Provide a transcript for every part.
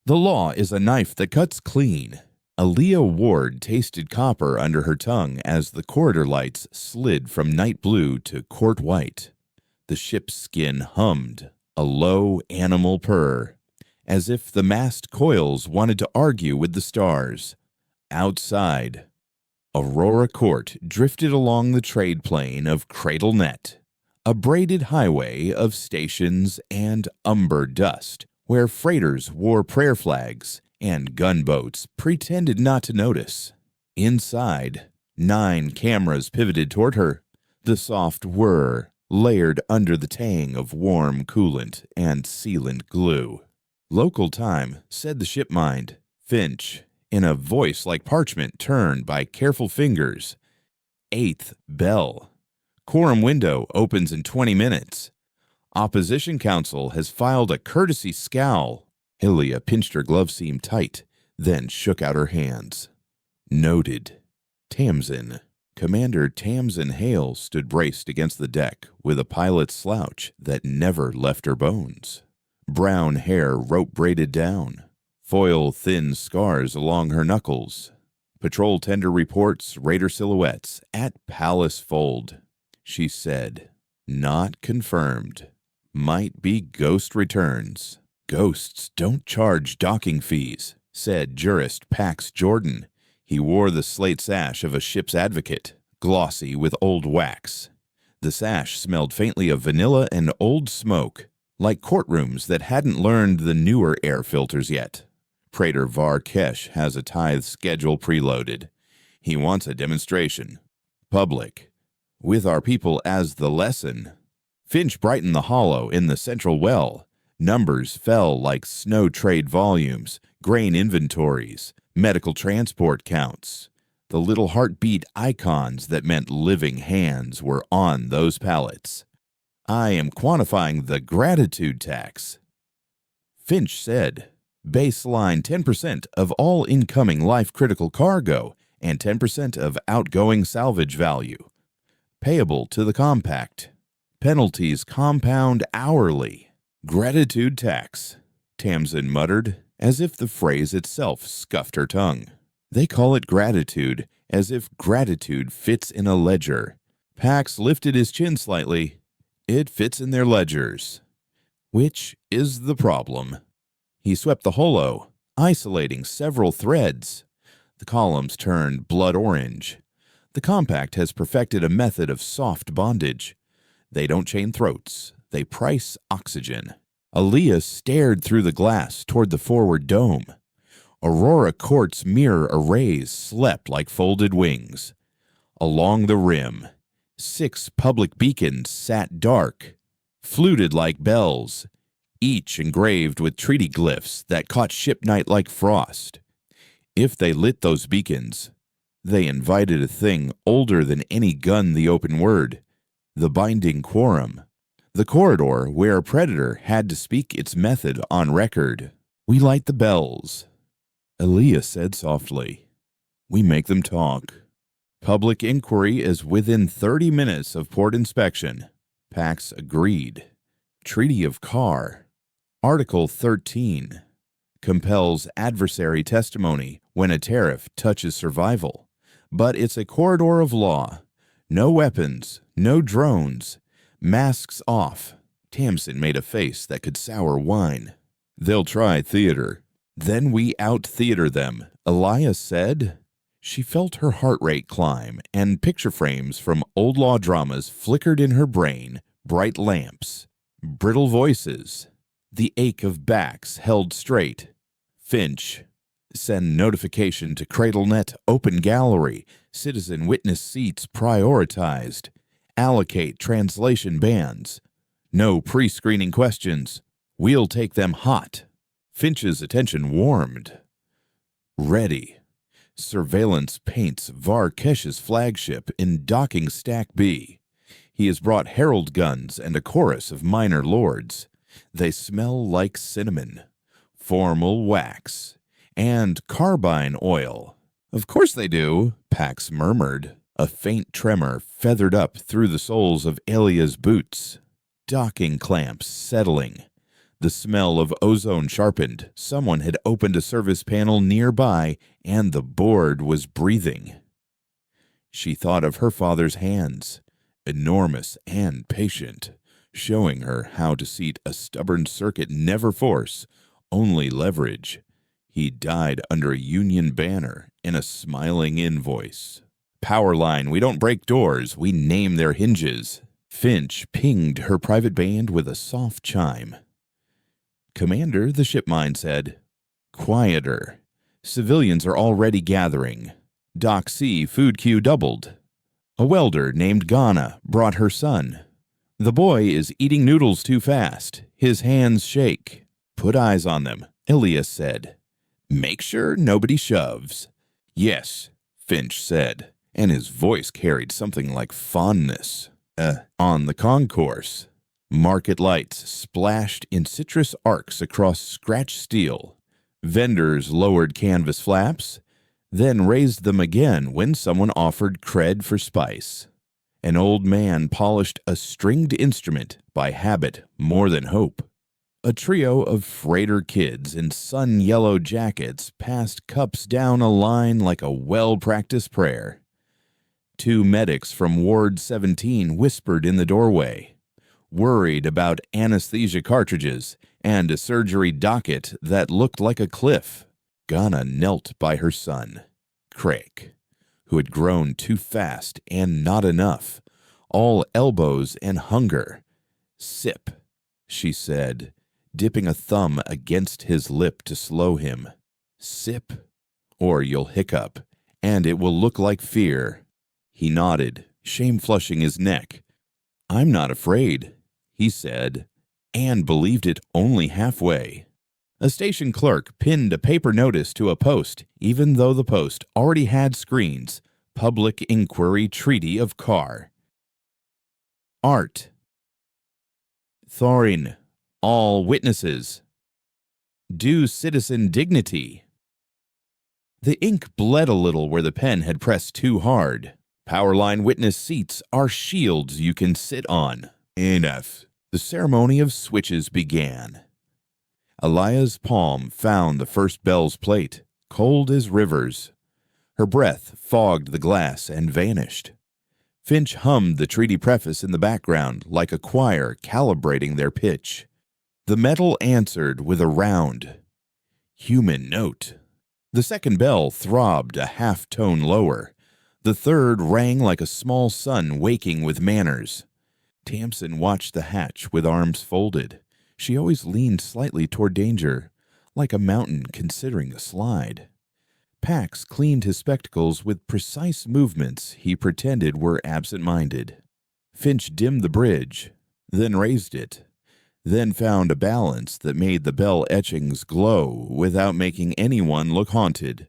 The law is a knife that cuts clean. Aaliyah Ward tasted copper under her tongue as the corridor lights slid from night blue to court white. The ship's skin hummed, a low animal purr, as if the massed coils wanted to argue with the stars. Outside, Aurora Court drifted along the trade plane of Cradle Net, a braided highway of stations and umber dust, where freighters wore prayer flags and gunboats pretended not to notice. Inside, 9 cameras pivoted toward her, the soft whir layered under the tang of warm coolant and sealant glue. Local time, said the shipmind. Finch, in a voice like parchment turned by careful fingers. 8th bell. Quorum window opens in 20 minutes. Opposition counsel has filed a courtesy scowl. Hylia pinched her glove seam tight, then shook out her hands. Noted. Tamsin. Commander Tamsin Hale stood braced against the deck with a pilot's slouch that never left her bones. Brown hair rope-braided down. Foil thin scars along her knuckles. Patrol tender reports raider silhouettes at Pallas Fold. She said, not confirmed. Might be ghost returns. Ghosts don't charge docking fees, said jurist Pax Jordan. He wore the slate sash of a ship's advocate, glossy with old wax. The sash smelled faintly of vanilla and old smoke, like courtrooms that hadn't learned the newer air filters yet. Praetor Varkesh has a tithe schedule preloaded. He wants a demonstration. Public. With our people as the lesson. Finch brightened the hollow in the central well. Numbers fell like snow trade volumes, grain inventories, medical transport counts. The little heartbeat icons that meant living hands were on those pallets. I am quantifying the gratitude tax. Finch said, baseline 10% of all incoming life-critical cargo and 10% of outgoing salvage value. Payable to the compact. Penalties compound hourly. Gratitude tax, Tamsin muttered, as if the phrase itself scuffed her tongue. They call it gratitude, as if gratitude fits in a ledger. Pax lifted his chin slightly. It fits in their ledgers. Which is the problem? He swept the holo, isolating several threads. The columns turned blood orange. The compact has perfected a method of soft bondage. They don't chain throats. They price oxygen. Aaliyah stared through the glass toward the forward dome. Aurora Court's mirror arrays slept like folded wings. Along the rim, 6 public beacons sat dark, fluted like bells, each engraved with treaty glyphs that caught ship night like frost. If they lit those beacons, they invited a thing older than any gun the open word, the binding quorum, the corridor where a predator had to speak its method on record. We light the bells, Aaliyah said softly. We make them talk. Public inquiry is within 30 minutes of port inspection. Pax agreed. Treaty of Carr. Article 13 compels adversary testimony when a tariff touches survival. But it's a corridor of law. No weapons, no drones. Masks off. Tamsin made a face that could sour wine. They'll try theater. Then we out-theater them, Elias said. She felt her heart rate climb, and picture frames from old law dramas flickered in her brain, bright lamps, brittle voices, the ache of backs held straight. Finch. Send notification to CradleNet Open Gallery. Citizen witness seats prioritized. Allocate translation bans. No pre-screening questions. We'll take them hot. Finch's attention warmed. Ready. Surveillance paints Varkesh's flagship in docking stack B. He has brought herald guns and a chorus of minor lords. They smell like cinnamon, formal wax, and carbine oil. Of course they do, Pax murmured. A faint tremor feathered up through the soles of Elia's boots. Docking clamps settling. The smell of ozone sharpened. Someone had opened a service panel nearby, and the board was breathing. She thought of her father's hands, enormous and patient, showing her how to seat a stubborn circuit, never force, only leverage. He died under a union banner and a smiling invoice. Power line, we don't break doors, we name their hinges. Finch pinged her private band with a soft chime. Commander, the shipmind said. Quieter. Civilians are already gathering. Dock C food queue doubled. A welder named Ghana brought her son. The boy is eating noodles too fast. His hands shake. Put eyes on them, Elias said. Make sure nobody shoves. Yes, Finch said, and his voice carried something like fondness. On the concourse, market lights splashed in citrus arcs across scratched steel. Vendors lowered canvas flaps, then raised them again when someone offered cred for spice. An old man polished a stringed instrument by habit more than hope. A trio of freighter kids in sun-yellow jackets passed cups down a line like a well-practiced prayer. 2 medics from Ward 17 whispered in the doorway, worried about anesthesia cartridges and a surgery docket that looked like a cliff. Ghana knelt by her son, Craig, who had grown too fast and not enough, all elbows and hunger. Sip, she said, dipping a thumb against his lip to slow him. Sip, or you'll hiccup, and it will look like fear. He nodded, shame flushing his neck. I'm not afraid, he said, and believed it only halfway. A station clerk pinned a paper notice to a post, even though the post already had screens. Public Inquiry Treaty of Car. Art. Thorin. All witnesses. Due citizen dignity. The ink bled a little where the pen had pressed too hard. Powerline witness seats are shields you can sit on. Enough. The ceremony of switches began. Elia's palm found the first bell's plate, cold as rivers. Her breath fogged the glass and vanished. Finch hummed the treaty preface in the background like a choir calibrating their pitch. The metal answered with a round, human note. The second bell throbbed a half-tone lower. The third rang like a small son waking with manners. Tamsin watched the hatch with arms folded. She always leaned slightly toward danger, like a mountain considering a slide. Pax cleaned his spectacles with precise movements he pretended were absent-minded. Finch dimmed the bridge, then raised it, then found a balance that made the bell etchings glow without making anyone look haunted.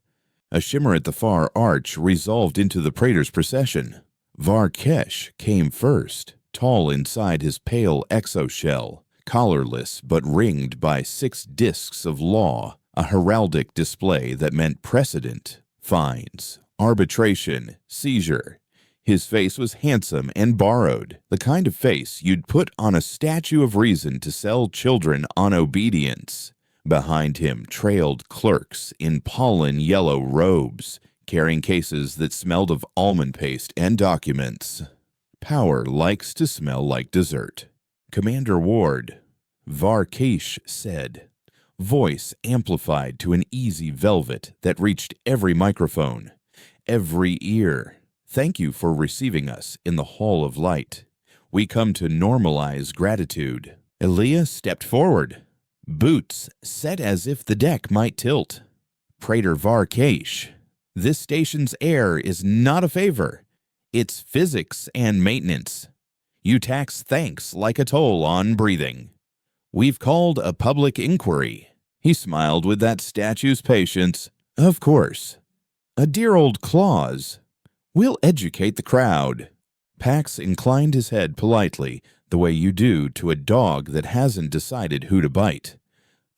A shimmer at the far arch resolved into the praetor's procession. Varkesh came first, tall inside his pale exoshell, collarless but ringed by 6 discs of law, a heraldic display that meant precedent, fines, arbitration, seizure. His face was handsome and borrowed, the kind of face you'd put on a statue of reason to sell children on obedience. Behind him trailed clerks in pollen-yellow robes, carrying cases that smelled of almond paste and documents. Power likes to smell like dessert. Commander Ward, Varkesh said, voice amplified to an easy velvet that reached every microphone, every ear. Thank you for receiving us in the Hall of Light. We come to normalize gratitude. Elia stepped forward, boots set as if the deck might tilt. Praetor Varkesh, this station's air is not a favor. It's physics and maintenance. You tax thanks like a toll on breathing. We've called a public inquiry. He smiled with that statue's patience. Of course. A dear old clause. We'll educate the crowd. Pax inclined his head politely, the way you do to a dog that hasn't decided who to bite.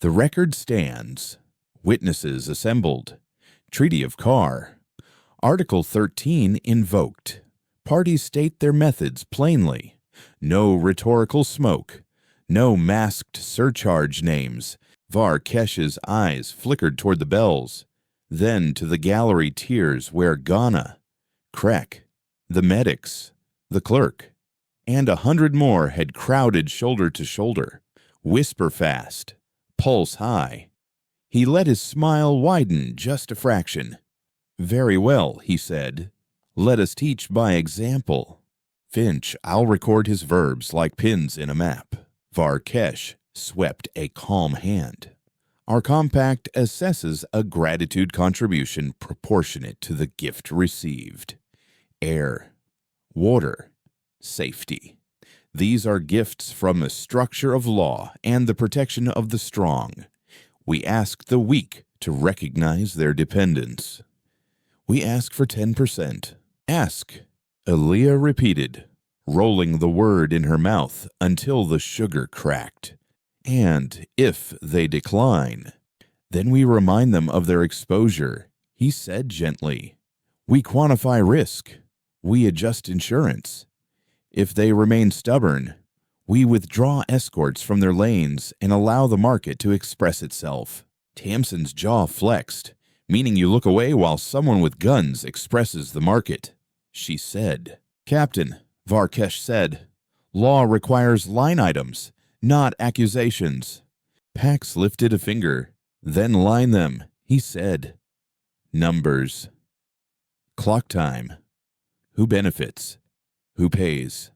The record stands. Witnesses assembled. Treaty of Car. Article 13 invoked. Parties state their methods plainly. No rhetorical smoke. No masked surcharge names. Varkesh's eyes flickered toward the bells, then to the gallery tiers where Ghana, Krek, the medics, the clerk, and 100 more had crowded shoulder to shoulder, whisper fast, pulse high. He let his smile widen just a fraction. "Very well," he said. "Let us teach by example." "Finch, I'll record his verbs like pins in a map." Varkesh swept a calm hand. "Our compact assesses a gratitude contribution proportionate to the gift received. Air, water, safety. These are gifts from the structure of law and the protection of the strong. We ask the weak to recognize their dependence." "We ask for 10%. Ask," Aaliyah repeated, rolling the word in her mouth until the sugar cracked. "And if they decline, then we remind them of their exposure," he said gently. "We quantify risk. We adjust insurance. If they remain stubborn, we withdraw escorts from their lanes and allow the market to express itself." Tamsin's jaw flexed, "Meaning you look away while someone with guns expresses the market," she said. "Captain," Varkesh said, "law requires line items, not accusations." Pax lifted a finger. "Then line them," he said. "Numbers. Clock time. Who benefits? Who pays?"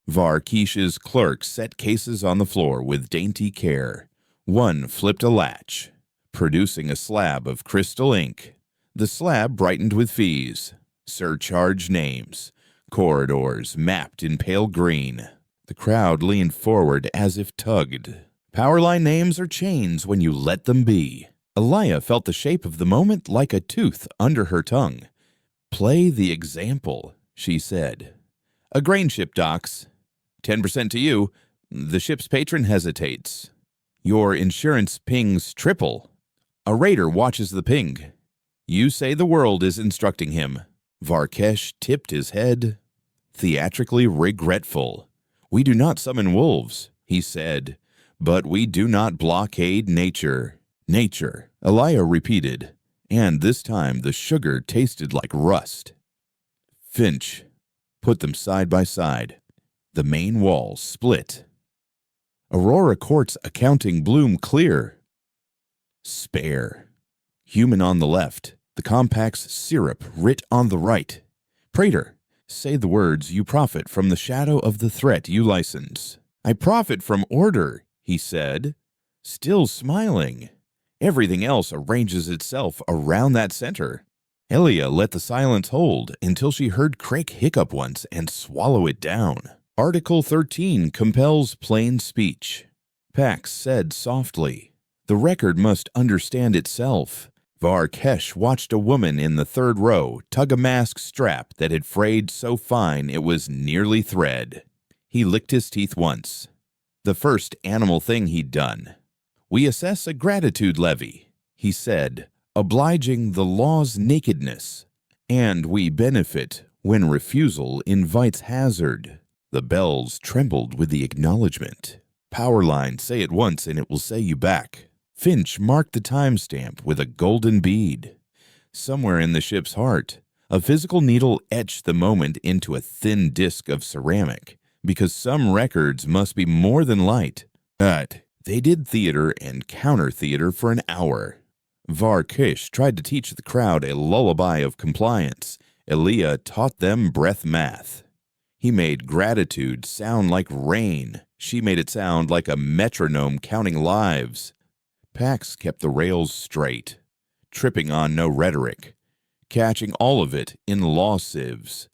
Varkesh's clerk set cases on the floor with dainty care. One flipped a latch, producing a slab of crystal ink. The slab brightened with fees, surcharge names, corridors mapped in pale green. The crowd leaned forward as if tugged. Powerline names are chains when you let them be. Aliyah felt the shape of the moment like a tooth under her tongue. "Play the example," she said. "A grain ship docks. 10% to you. The ship's patron hesitates. Your insurance pings triple. A raider watches the ping. You say the world is instructing him." Varkesh tipped his head, theatrically regretful. "We do not summon wolves," he said, "but we do not blockade nature." "Nature," Aliyah repeated, and this time the sugar tasted like rust. "Finch, put them side by side." The main wall split. Aurora Court's accounting bloomed clear. Spare. Human on the left, the compact's syrup writ on the right. "Praetor, say the words you profit from the shadow of the threat you license." "I profit from order," he said, still smiling. "Everything else arranges itself around that center." Elia let the silence hold until she heard Craig hiccup once and swallow it down. "Article 13 compels plain speech," Pax said softly. "The record must understand itself." Varkesh watched a woman in the third row tug a mask strap that had frayed so fine it was nearly thread. He licked his teeth once. The first animal thing he'd done. "We assess a gratitude levy," he said, obliging the law's nakedness. "And we benefit when refusal invites hazard." The bells trembled with the acknowledgement. "Power line, say it once and it will say you back." Finch marked the timestamp with a golden bead. Somewhere in the ship's heart, a physical needle etched the moment into a thin disk of ceramic, because some records must be more than light. But they did theater and counter-theater for an hour. Varkesh tried to teach the crowd a lullaby of compliance. Elia taught them breath math. He made gratitude sound like rain. She made it sound like a metronome counting lives. Pax kept the rails straight, tripping on no rhetoric, catching all of it in law sieves.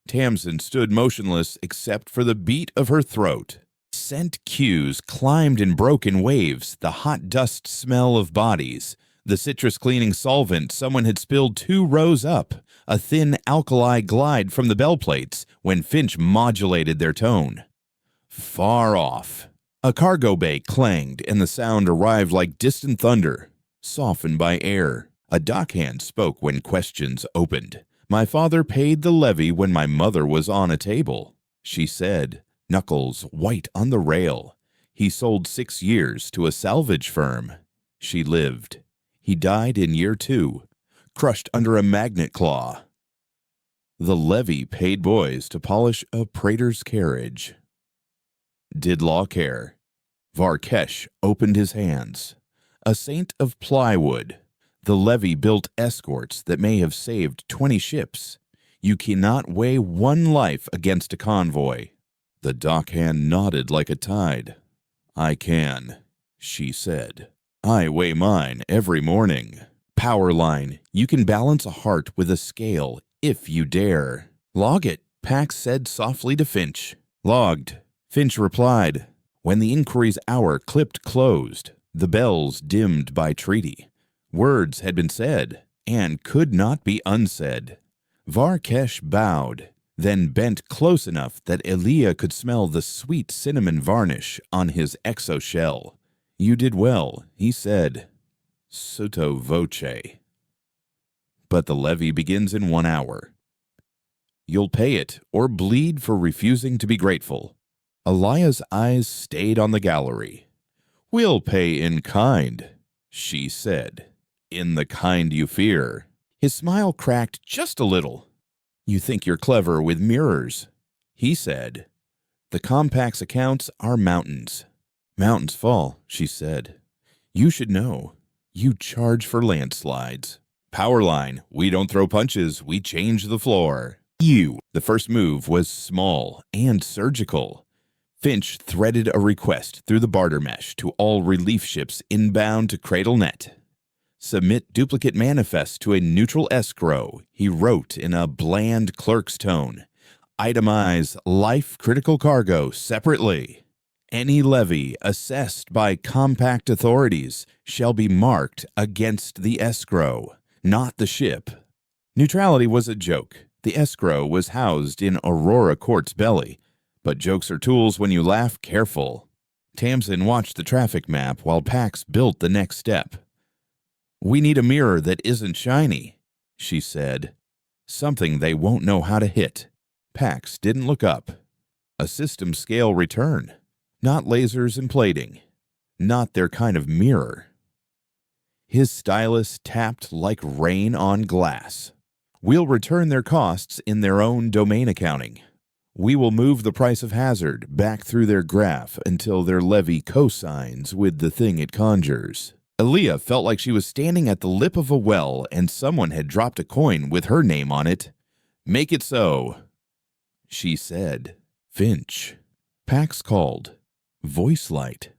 Tamsin stood motionless except for the beat of her throat. Scent cues climbed and broke in waves, the hot dust smell of bodies, the citrus cleaning solvent someone had spilled 2 rows up, a thin alkali glide from the bell plates when Finch modulated their tone. Far off, a cargo bay clanged and the sound arrived like distant thunder, softened by air. A dockhand spoke when questions opened. "My father paid the levy when my mother was on a table," she said, knuckles white on the rail. He sold 6 years to a salvage firm. She lived. He died in year 2, crushed under a magnet claw. The levy paid boys to polish a praetor's carriage. Did law care? Varkesh opened his hands. A saint of plywood. The levy built escorts that may have saved 20 ships. You cannot weigh one life against a convoy. The dockhand nodded like a tide. I can, she said. I weigh mine every morning. Power line, you can balance a heart with a scale if you dare. Log it, Pax said softly to Finch. Logged. Finch replied. When the inquiry's hour clipped closed, the bells dimmed by treaty. Words had been said, and could not be unsaid. Varkesh bowed, then bent close enough that Elia could smell the sweet cinnamon varnish on his exoshell. You did well, he said. Sotto voce. But the levy begins in 1 hour. You'll pay it or bleed for refusing to be grateful. Elia's eyes stayed on the gallery. We'll pay in kind, she said. In the kind you fear. His smile cracked just a little. You think you're clever with mirrors, he said. The compact's accounts are mountains. Mountains fall, she said. You should know. You charge for landslides. Power line, we don't throw punches, we change the floor. The first move was small and surgical. Finch threaded a request through the barter mesh to all relief ships inbound to Cradle Net. Submit duplicate manifest to a neutral escrow, he wrote in a bland clerk's tone. Itemize life-critical cargo separately. Any levy assessed by compact authorities shall be marked against the escrow, not the ship. Neutrality was a joke. The escrow was housed in Aurora Court's belly, but jokes are tools when you laugh careful. Tamsin watched the traffic map while Pax built the next step. We need a mirror that isn't shiny, she said. Something they won't know how to hit. Pax didn't look up. A system scale return. Not lasers and plating. Not their kind of mirror. His stylus tapped like rain on glass. We'll return their costs in their own domain accounting. We will move the price of hazard back through their graph until their levy cosigns with the thing it conjures. Aaliyah felt like she was standing at the lip of a well and someone had dropped a coin with her name on it. Make it so, she said. Finch. Pax called. Voice light.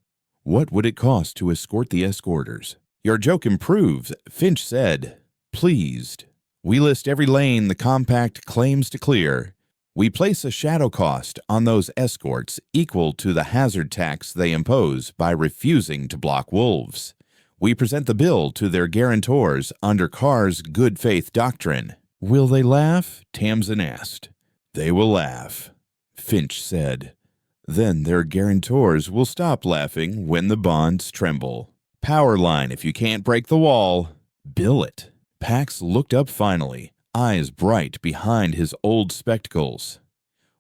What would it cost to escort the escorters? Your joke improves, Finch said. Pleased. We list every lane the compact claims to clear. We place a shadow cost on those escorts equal to the hazard tax they impose by refusing to block wolves. We present the bill to their guarantors under Carr's good faith doctrine. Will they laugh? Tamsin asked. They will laugh, Finch said. Then their guarantors will stop laughing when the bonds tremble. Power line, if you can't break the wall, bill it. Pax looked up finally, eyes bright behind his old spectacles.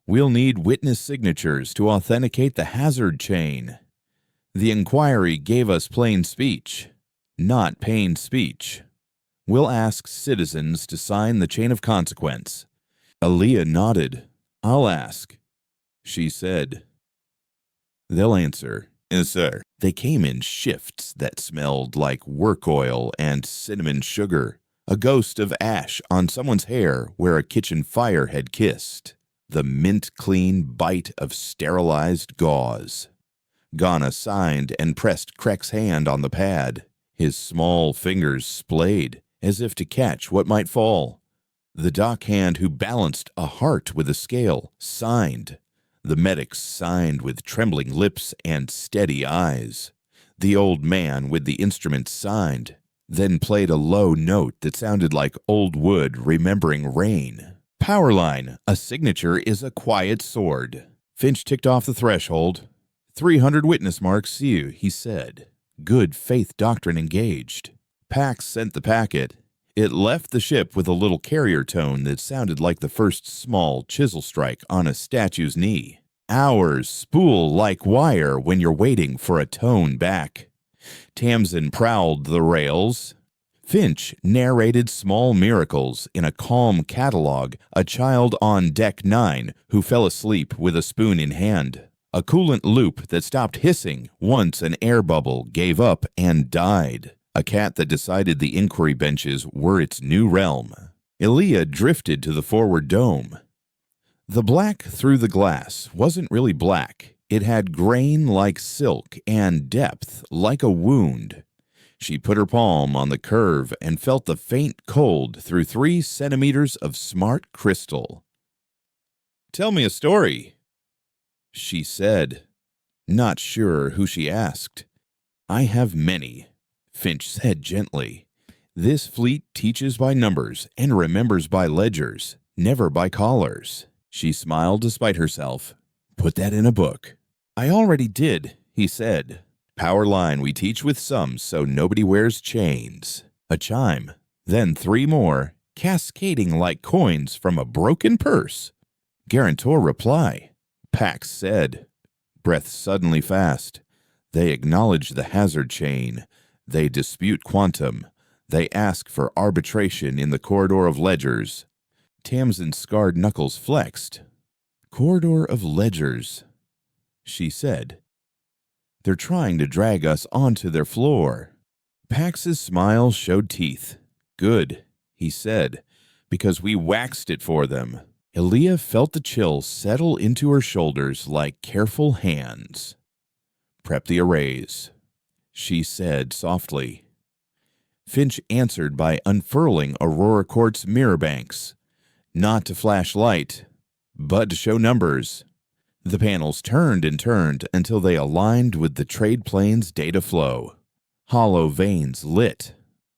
We'll need witness signatures to authenticate the hazard chain. The inquiry gave us plain speech, not pain speech. We'll ask citizens to sign the chain of consequence. Aaliyah nodded. I'll ask, she said. They'll answer, yes, sir. They came in shifts that smelled like work oil and cinnamon sugar, a ghost of ash on someone's hair where a kitchen fire had kissed, the mint-clean bite of sterilized gauze. Ghana signed and pressed Kreck's hand on the pad. His small fingers splayed as if to catch what might fall. The dockhand who balanced a heart with a scale signed. The medics signed with trembling lips and steady eyes. The old man with the instruments signed, then played a low note that sounded like old wood remembering rain. Power line, a signature is a quiet sword. Finch ticked off the threshold. 300 witness marks, see you, he said. Good faith doctrine engaged. Pax sent the packet. It left the ship with a little carrier tone that sounded like the first small chisel strike on a statue's knee. Hours spool like wire when you're waiting for a tone back. Tamsin prowled the rails. Finch narrated small miracles in a calm catalog, a child on deck 9 who fell asleep with a spoon in hand, a coolant loop that stopped hissing once an air bubble gave up and died, a cat that decided the inquiry benches were its new realm. Aaliyah drifted to the forward dome. The black through the glass wasn't really black. It had grain like silk and depth like a wound. She put her palm on the curve and felt the faint cold through 3 centimeters of smart crystal. "Tell me a story," she said, not sure who she asked. "I have many," Finch said gently. "This fleet teaches by numbers and remembers by ledgers, never by collars." She smiled despite herself. "Put that in a book." "I already did," he said. "Power line we teach with sums so nobody wears chains." A chime, then 3 more, cascading like coins from a broken purse. Guarantor reply. Pax said. Breath suddenly fast. They acknowledge the hazard chain. They dispute quantum. They ask for arbitration in the corridor of ledgers. Tamsin's scarred knuckles flexed. "Corridor of ledgers," she said. "They're trying to drag us onto their floor." Pax's smile showed teeth. "Good," he said, "because we waxed it for them." Aaliyah felt the chill settle into her shoulders like careful hands. "Prep the arrays," she said softly. Finch answered by unfurling Aurora Quartz mirror banks. Not to flash light, but to show numbers. The panels turned and turned until they aligned with the trade plane's data flow. Hollow veins lit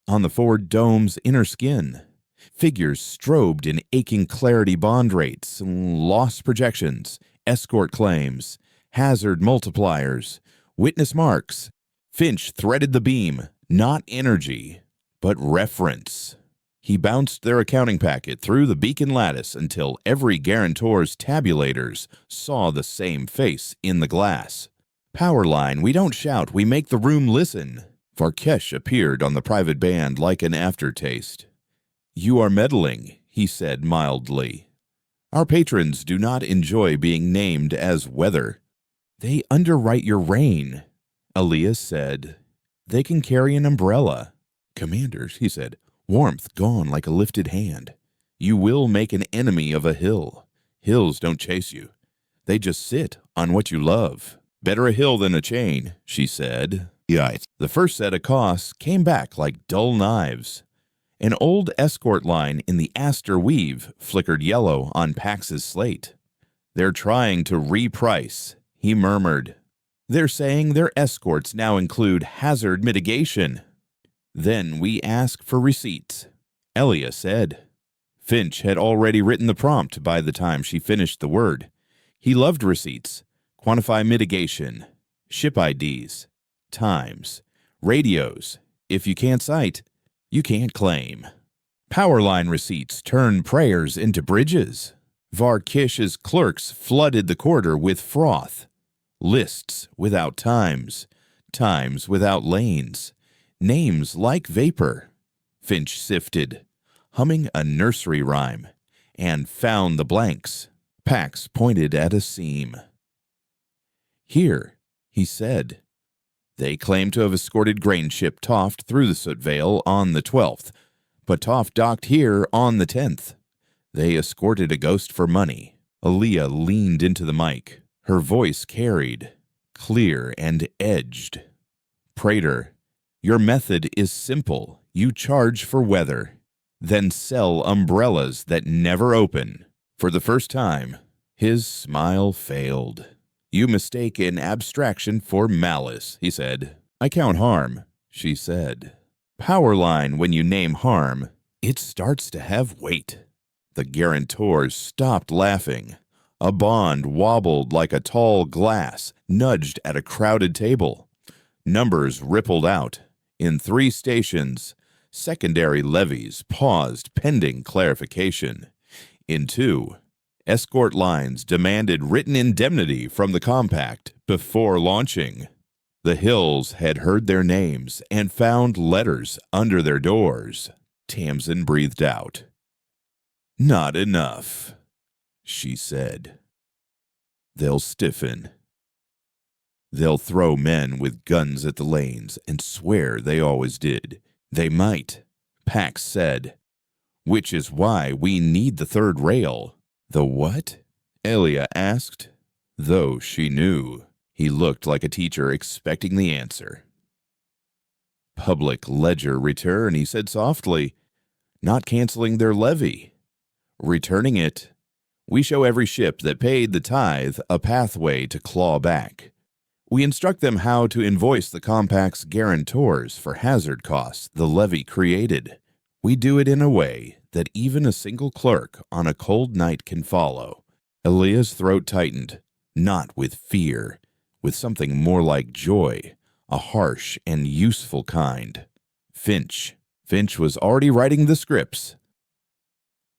on the forward dome's inner skin. Figures strobed in aching clarity bond rates, lost projections, escort claims, hazard multipliers, witness marks. Finch threaded the beam, not energy, but reference. He bounced their accounting packet through the beacon lattice until every guarantor's tabulators saw the same face in the glass. "Power line, we don't shout, we make the room listen." Varkesh appeared on the private band like an aftertaste. "You are meddling," he said mildly. "Our patrons do not enjoy being named as weather." "They underwrite your rain," Aaliyah said. "They can carry an umbrella." "Commanders," he said, "warmth gone like a lifted hand. You will make an enemy of a hill. Hills don't chase you. They just sit on what you love." "Better a hill than a chain," she said. Yeah. The first set of costs came back like dull knives. An old escort line in the Aster weave flickered yellow on Pax's slate. "They're trying to reprice," he murmured. "They're saying their escorts now include hazard mitigation." "Then we ask for receipts," Elia said. Finch had already written the prompt by the time she finished the word. He loved receipts. Quantify mitigation, ship IDs, times, radios. If you can't cite, you can't claim. Power line receipts turn prayers into bridges. Varkish's clerks flooded the corridor with froth. Lists without times, times without lanes, names like vapor. Finch sifted, humming a nursery rhyme, and found the blanks. Pax pointed at a seam. "Here," he said. They claimed to have escorted grain ship Toft through the soot veil on the 12th, but Toft docked here on the 10th. They escorted a ghost for money. Aaliyah leaned into the mic. Her voice carried, clear and edged. "Praetor, your method is simple. You charge for weather, then sell umbrellas that never open." For the first time, his smile failed. "You mistake an abstraction for malice," he said. "I count harm," she said. "Power line, when you name harm, it starts to have weight." The guarantors stopped laughing. A bond wobbled like a tall glass, nudged at a crowded table. Numbers rippled out. In 3 stations, secondary levies paused pending clarification. In 2, Escort lines demanded written indemnity from the compact before launching. The hills had heard their names and found letters under their doors. Tamsin breathed out. "Not enough," she said. "They'll stiffen. They'll throw men with guns at the lanes and swear they always did. They might," Pax said. "Which is why we need the third rail." "The what?" Elia asked. Though she knew, he looked like a teacher expecting the answer. "Public ledger return," he said softly. "Not canceling their levy. Returning it. We show every ship that paid the tithe a pathway to claw back. We instruct them how to invoice the compact's guarantors for hazard costs the levy created. We do it in a way that even a single clerk on a cold night can follow." Elia's throat tightened, not with fear, with something more like joy, a harsh and useful kind. Finch was already writing the scripts.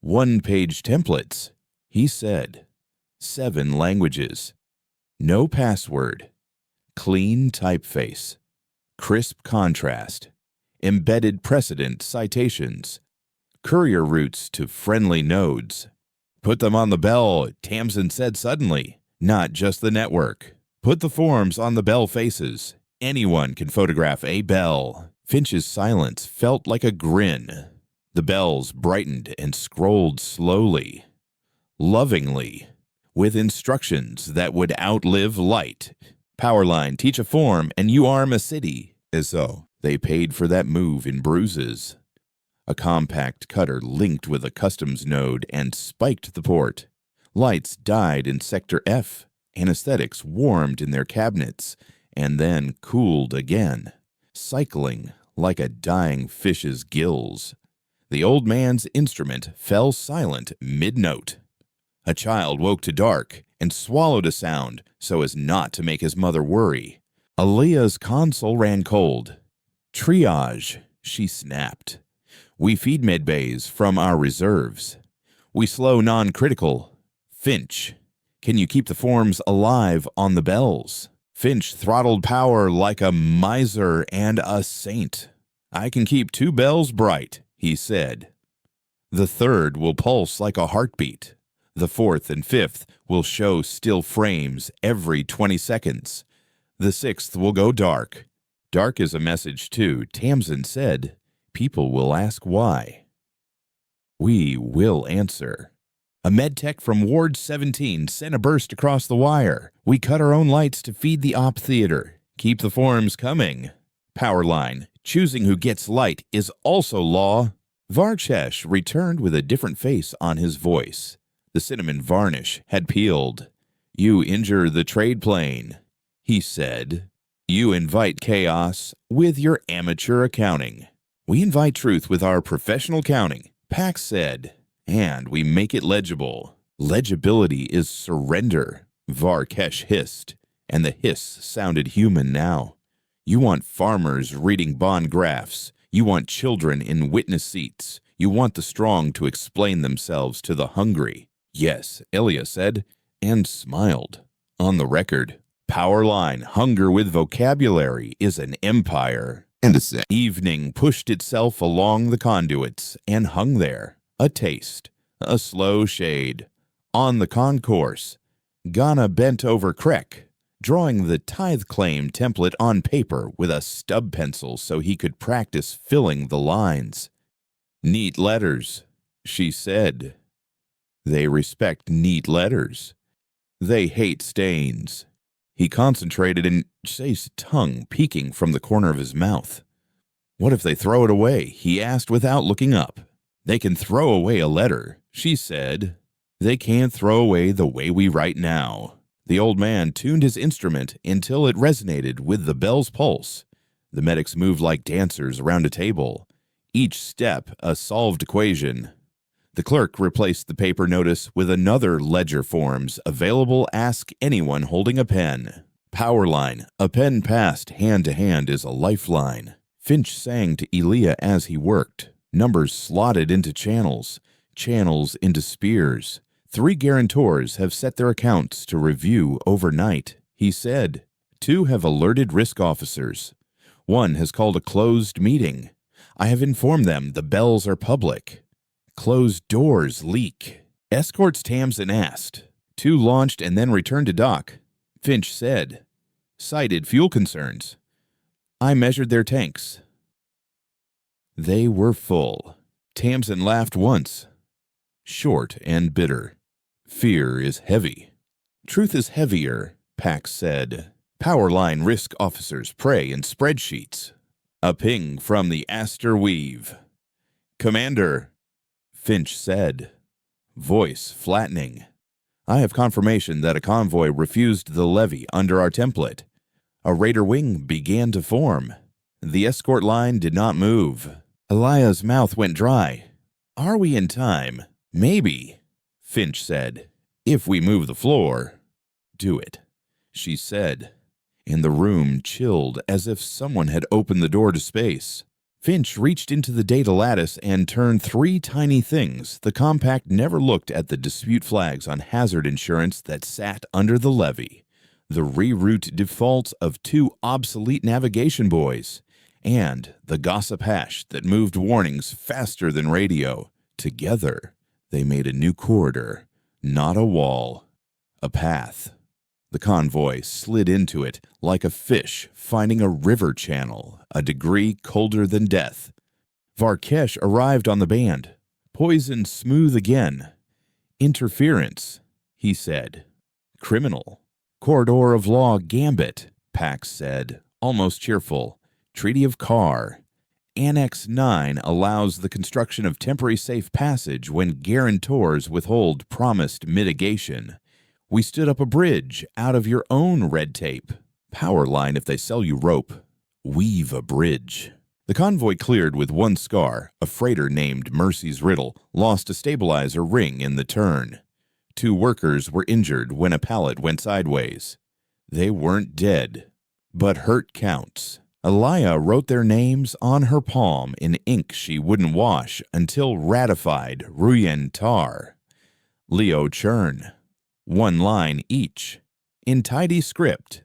"One-page templates," he said. 7 languages. No password. Clean typeface. Crisp contrast. Embedded precedent citations. Courier routes to friendly nodes. "Put them on the bell," Tamsin said suddenly. "Not just the network. Put the forms on the bell faces. Anyone can photograph a bell." Finch's silence felt like a grin. The bells brightened and scrolled slowly, lovingly, with instructions that would outlive light. "Powerline, teach a form, and you arm a city." So they paid for that move in bruises. A compact cutter linked with a customs node and spiked the port. Lights died in Sector F. Anesthetics warmed in their cabinets and then cooled again, cycling like a dying fish's gills. The old man's instrument fell silent mid-note. A child woke to dark and swallowed a sound so as not to make his mother worry. Aaliyah's console ran cold. "Triage," she snapped. "We feed medbays from our reserves. We slow non-critical. Finch, can you keep the forms alive on the bells?" Finch throttled power like a miser and a saint. "I can keep 2 bells bright," he said. "The third will pulse like a heartbeat. The 4th and 5th will show still frames every 20 seconds. The 6th will go dark. Dark is a message too," Tamsin said. "People will ask why. We will answer." A medtech from Ward 17 sent a burst across the wire. "We cut our own lights to feed the op theater. Keep the forms coming." Powerline, choosing who gets light is also law. Varchesh returned with a different face on his voice. The cinnamon varnish had peeled. "You injure the trade plane," he said. "You invite chaos with your amateur accounting. We invite truth with our professional counting," Pax said. "And we make it legible. Legibility is surrender," Varkesh hissed, and the hiss sounded human now. "You want farmers reading bond graphs. You want children in witness seats. You want the strong to explain themselves to the hungry." "Yes," Elia said, and smiled. "On the record. Powerline, hunger with vocabulary is an empire." And the evening pushed itself along the conduits and hung there. A taste, a slow shade. On the concourse, Ghana bent over Krek, drawing the tithe claim template on paper with a stub pencil so he could practice filling the lines. "Neat letters," she said. "They respect neat letters. They hate stains." He concentrated and Shay's tongue peeking from the corner of his mouth. "What if they throw it away?" he asked without looking up. "They can throw away a letter," she said. "They can't throw away the way we write now." The old man tuned his instrument until it resonated with the bell's pulse. The medics moved like dancers around a table, each step a solved equation. The clerk replaced the paper notice with another ledger forms, available ask anyone holding a pen. Powerline, a pen passed hand to hand is a lifeline. Finch sang to Elia as he worked. Numbers slotted into channels, channels into spears, 3 guarantors have set their accounts to review overnight, he said. 2 have alerted risk officers. 1 has called a closed meeting. I have informed them the bells are public. Closed doors leak. Escorts Tamsin asked. 2 launched and then returned to dock. Finch said. Cited fuel concerns. I measured their tanks. They were full. Tamsin laughed once. Short and bitter. Fear is heavy. Truth is heavier, Pax said. Powerline risk officers pray in spreadsheets. A ping from the Aster Weave. Commander, Finch said, voice flattening. I have confirmation that a convoy refused the levy under our template. A raider wing began to form. The escort line did not move. Elia's mouth went dry. Are we in time? Maybe, Finch said. If we move the floor. Do it, she said. And the room chilled as if someone had opened the door to space. Finch reached into the data lattice and turned 3 tiny things. The compact never looked at the dispute flags on hazard insurance that sat under the levee, the reroute defaults of 2 obsolete navigation buoys, and the gossip hash that moved warnings faster than radio. Together, they made a new corridor, not a wall, a path. The convoy slid into it like a fish finding a river channel, a degree colder than death. Varkesh arrived on the band, poisoned smooth again. Interference, he said. Criminal. Corridor of law gambit, Pax said, almost cheerful. Treaty of Carr. Annex 9 allows the construction of temporary safe passage when guarantors withhold promised mitigation. We stood up a bridge out of your own red tape. Power line if they sell you rope. Weave a bridge. The convoy cleared with 1 scar. A freighter named Mercy's Riddle lost a stabilizer ring in the turn. 2 workers were injured when a pallet went sideways. They weren't dead, but hurt counts. Elia wrote their names on her palm in ink she wouldn't wash until ratified Ruyen Tar. Leo Churn. 1 line each. In tidy script.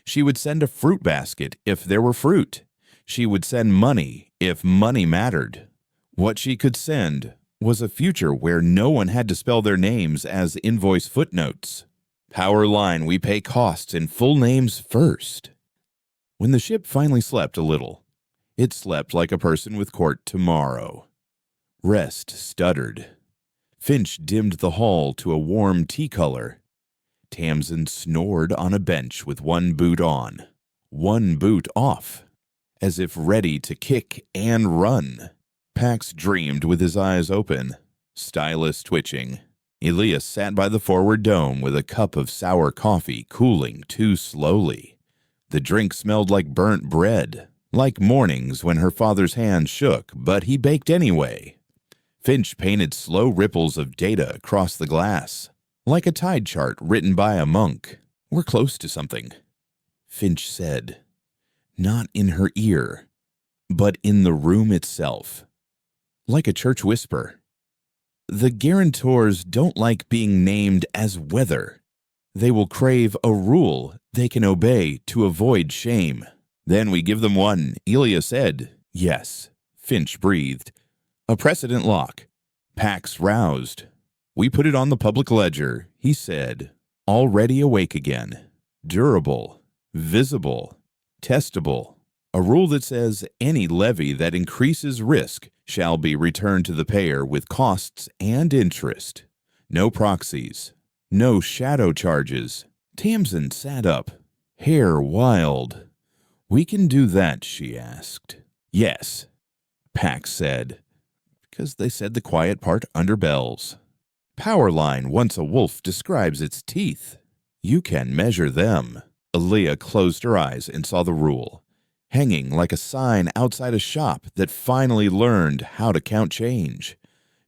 She would send a fruit basket if there were fruit. She would send money if money mattered. What she could send was a future where no one had to spell their names as invoice footnotes. Power line, we pay costs in full names first. When the ship finally slept a little, it slept like a person with court tomorrow. Rest stuttered. Finch dimmed the hall to a warm tea color. Tamsin snored on a bench with 1 boot on, 1 boot off, as if ready to kick and run. Pax dreamed with his eyes open, stylus twitching. Elias sat by the forward dome with a cup of sour coffee cooling too slowly. The drink smelled like burnt bread, like mornings when her father's hand shook, but he baked anyway. Finch painted slow ripples of data across the glass, like a tide chart written by a monk. We're close to something, Finch said. Not in her ear, but in the room itself. Like a church whisper. The guarantors don't like being named as weather. They will crave a rule they can obey to avoid shame. Then we give them one, Elia said. Yes, Finch breathed. A precedent lock. Pax roused. We put it on the public ledger, he said. Already awake again. Durable. Visible. Testable. A rule that says any levy that increases risk shall be returned to the payer with costs and interest. No proxies. No shadow charges. Tamsin sat up, hair wild. We can do that, she asked. Yes, Pax said, because they said the quiet part under bells. Power line once a wolf describes its teeth. You can measure them. Aaliyah closed her eyes and saw the rule, hanging like a sign outside a shop that finally learned how to count change.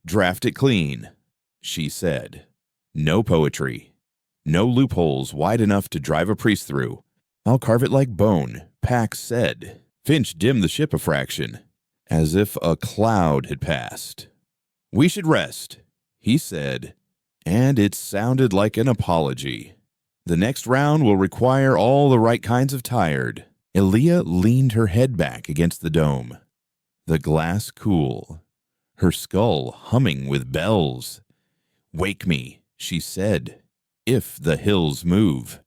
Draft it clean, she said. No poetry. No loopholes wide enough to drive a priest through. I'll carve it like bone, Pax said. Finch dimmed the ship a fraction, as if a cloud had passed. We should rest, he said, And it sounded like an apology. The next round will require all the right kinds of tired. Elia leaned her head back against the dome. The glass cool. Her skull humming with bells. "Wake me," she said, "if the hills move."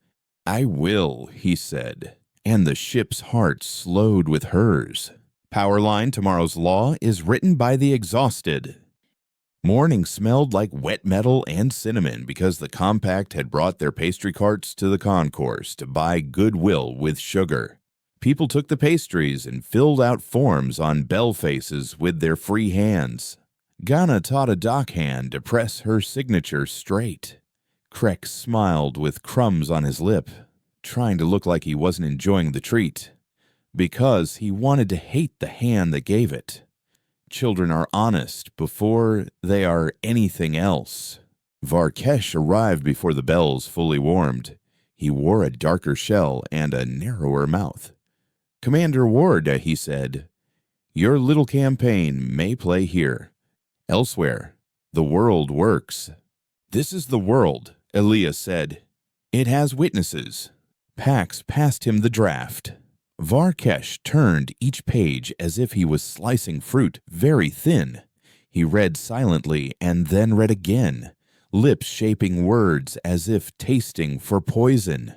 "I will," he said, and the ship's heart slowed with hers. Powerline Tomorrow's Law is written by the exhausted. Morning smelled like wet metal and cinnamon because the compact had brought their pastry carts to the concourse to buy goodwill with sugar. People took the pastries and filled out forms on bell faces with their free hands. Ghana taught a dockhand to press her signature straight. Krek smiled with crumbs on his lip, trying to look like he wasn't enjoying the treat, because he wanted to hate the hand that gave it. Children are honest before they are anything else. Varkesh arrived before the bells fully warmed. He wore a darker shell and a narrower mouth. "Commander Ward," he said, "your little campaign may play here. Elsewhere, the world works." "This is the world," Elia said. "It has witnesses." Pax passed him the draft. Varkesh turned each page as if he was slicing fruit very thin. He read silently and then read again, lips shaping words as if tasting for poison.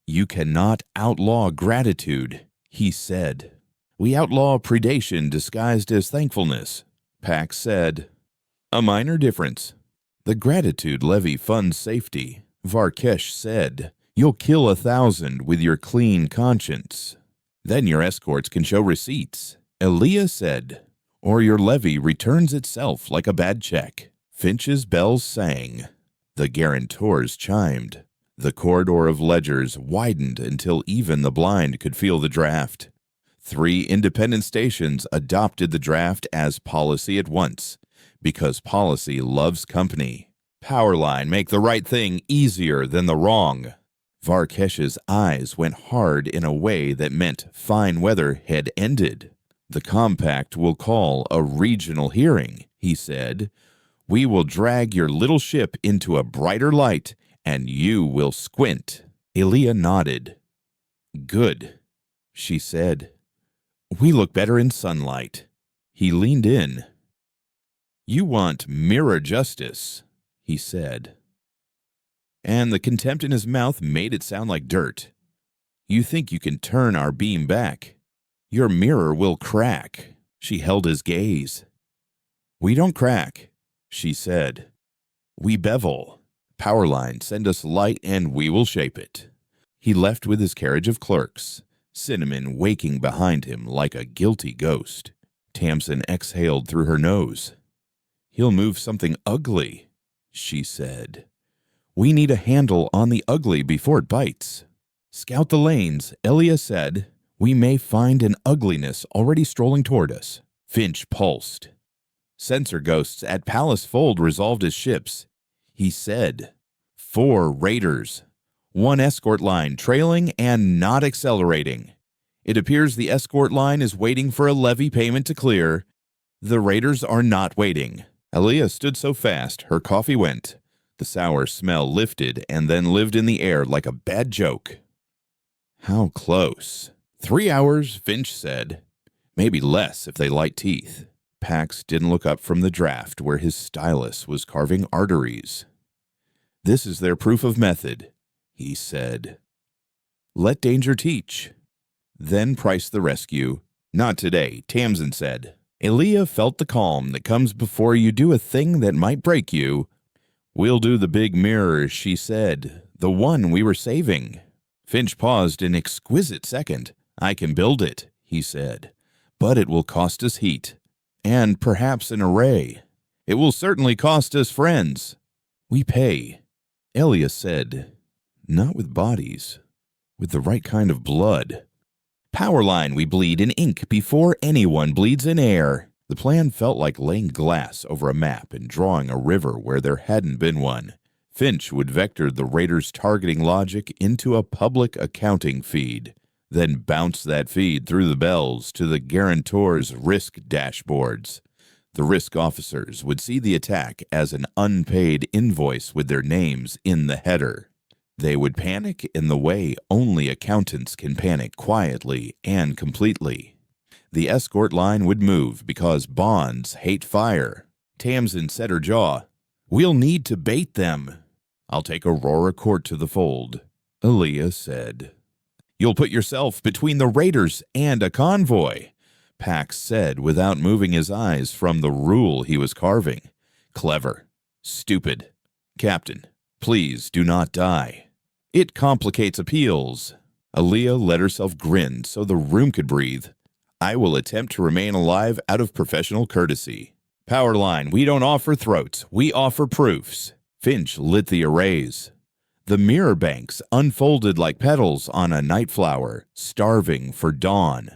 "You cannot outlaw gratitude," he said. "We outlaw predation disguised as thankfulness," Pax said. "A minor difference. The gratitude levy funds safety," Varkesh said. "You'll kill 1,000 with your clean conscience. Then your escorts can show receipts," Elia said, "or your levy returns itself like a bad check." Finch's bells sang. The guarantors chimed. The corridor of ledgers widened until even the blind could feel the draft. 3 independent stations adopted the draft as policy at once, because policy loves company. Powerline make the right thing easier than the wrong. Varkesh's eyes went hard in a way that meant fine weather had ended. "The compact will call a regional hearing," he said. "We will drag your little ship into a brighter light, and you will squint." Elia nodded. "Good," she said. "We look better in sunlight." He leaned in. "You want mirror justice," he said. And the contempt in his mouth made it sound like dirt. "You think you can turn our beam back? Your mirror will crack." She held his gaze. "We don't crack," she said. "We bevel. Powerline, send us light and we will shape it." He left with his carriage of clerks, Cinnamon waking behind him like a guilty ghost. Tamsin exhaled through her nose. "He'll move something ugly," she said. "We need a handle on the ugly before it bites." "Scout the lanes," Elia said. "We may find an ugliness already strolling toward us." Finch pulsed. Sensor ghosts at Pallas Fold resolved his ships. He said, 4 raiders. 1 escort line trailing and not accelerating. It appears the escort line is waiting for a levy payment to clear. The raiders are not waiting." Elia stood so fast, her coffee went. The sour smell lifted and then lived in the air like a bad joke. "How close?" 3 hours, Finch said. "Maybe less if they light teeth." Pax didn't look up from the draft where his stylus was carving arteries. "This is their proof of method," he said. "Let danger teach. Then price the rescue." "Not today," Tamsin said. Elia felt the calm that comes before you do a thing that might break you. "We'll do the big mirror," she said. "The one we were saving." Finch paused an exquisite second. "I can build it," he said. "But it will cost us heat. And perhaps an array. It will certainly cost us friends." "We pay," Elia said. "Not with bodies. With the right kind of blood." "Powerline, we bleed in ink before anyone bleeds in air." The plan felt like laying glass over a map and drawing a river where there hadn't been one. Finch would vector the raiders' targeting logic into a public accounting feed, then bounce that feed through the bells to the guarantors' risk dashboards. The risk officers would see the attack as an unpaid invoice with their names in the header. They would panic in the way only accountants can panic quietly and completely. The escort line would move because bonds hate fire. Tamsin set her jaw. "We'll need to bait them." "I'll take Aurora Court to the fold," Aaliyah said. "You'll put yourself between the raiders and a convoy," Pax said without moving his eyes from the rule he was carving. "Clever. Stupid. Captain, please do not die. It complicates appeals." Aaliyah let herself grin so the room could breathe. "I will attempt to remain alive out of professional courtesy. Powerline, we don't offer throats, we offer proofs." Finch lit the arrays. The mirror banks unfolded like petals on a night flower, starving for dawn.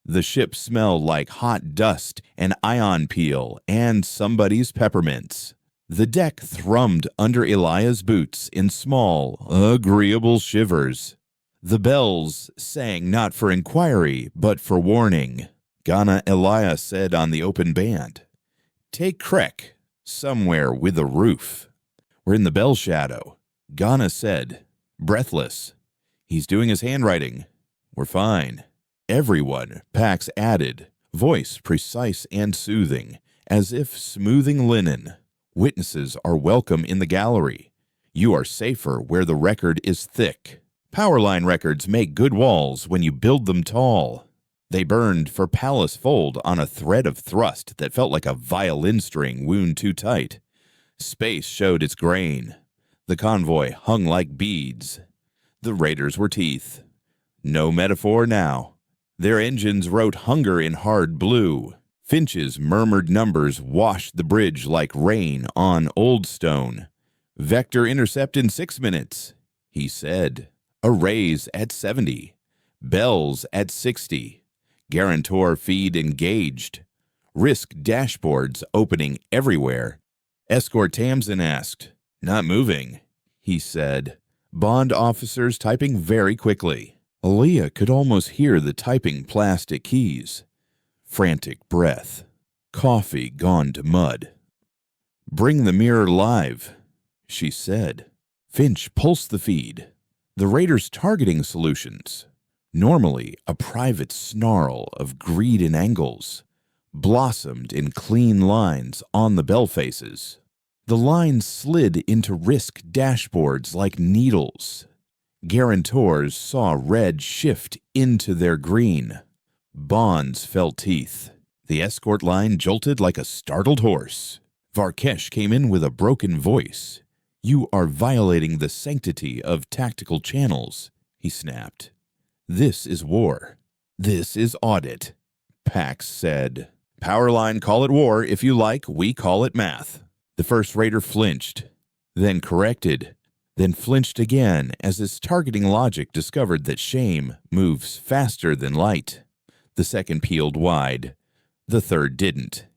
The ship smelled like hot dust and ion peel and somebody's peppermints. The deck thrummed under Eliah's boots in small, agreeable shivers. The bells sang not for inquiry, but for warning. Ghana Eliah said on the open band, "Take Krek, somewhere with a roof." "We're in the bell shadow," Ghana said, breathless. "He's doing his handwriting." "We're fine." "Everyone," Pax added, voice precise and soothing, as if smoothing linen. "Witnesses are welcome in the gallery. You are safer where the record is thick. Powerline records make good walls when you build them tall." They burned for Pallas fold on a thread of thrust that felt like a violin string wound too tight. Space showed its grain. The convoy hung like beads. The raiders were teeth. No metaphor now. Their engines wrote hunger in hard blue. Finch's murmured numbers washed the bridge like rain on old stone. "Vector intercept in 6 minutes," he said. "Arrays at 70. Bells at 60. Guarantor feed engaged. Risk dashboards opening everywhere." Escort Tamsin asked. "Not moving," he said. Bond officers typing very quickly. Aaliyah could almost hear the typing plastic keys. Frantic breath. Coffee gone to mud. "Bring the mirror live," she said. Finch pulsed the feed. The raiders' targeting solutions. Normally a private snarl of greed in angles, blossomed in clean lines on the bell faces. The lines slid into risk dashboards like needles. Guarantors saw red shift into their green. Bonds felt teeth. The escort line jolted like a startled horse. Varkesh came in with a broken voice. "You are violating the sanctity of tactical channels," he snapped. "This is war. This is audit," Pax said. "Powerline, call it war if you like, we call it math." The first raider flinched, then corrected, then flinched again as his targeting logic discovered that shame moves faster than light. The second peeled wide. The third didn't.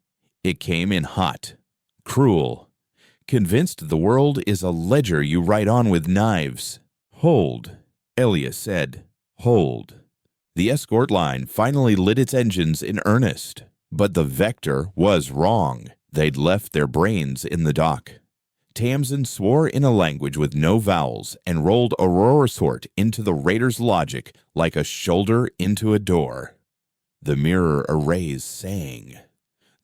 It came in hot, cruel, convinced the world is a ledger you write on with knives. "Hold," Elia said. "Hold." The escort line finally lit its engines in earnest, but the vector was wrong. They'd left their brains in the dock. Tamsin swore in a language with no vowels and rolled Aurora Sort into the raider's logic like a shoulder into a door. The mirror arrays sang.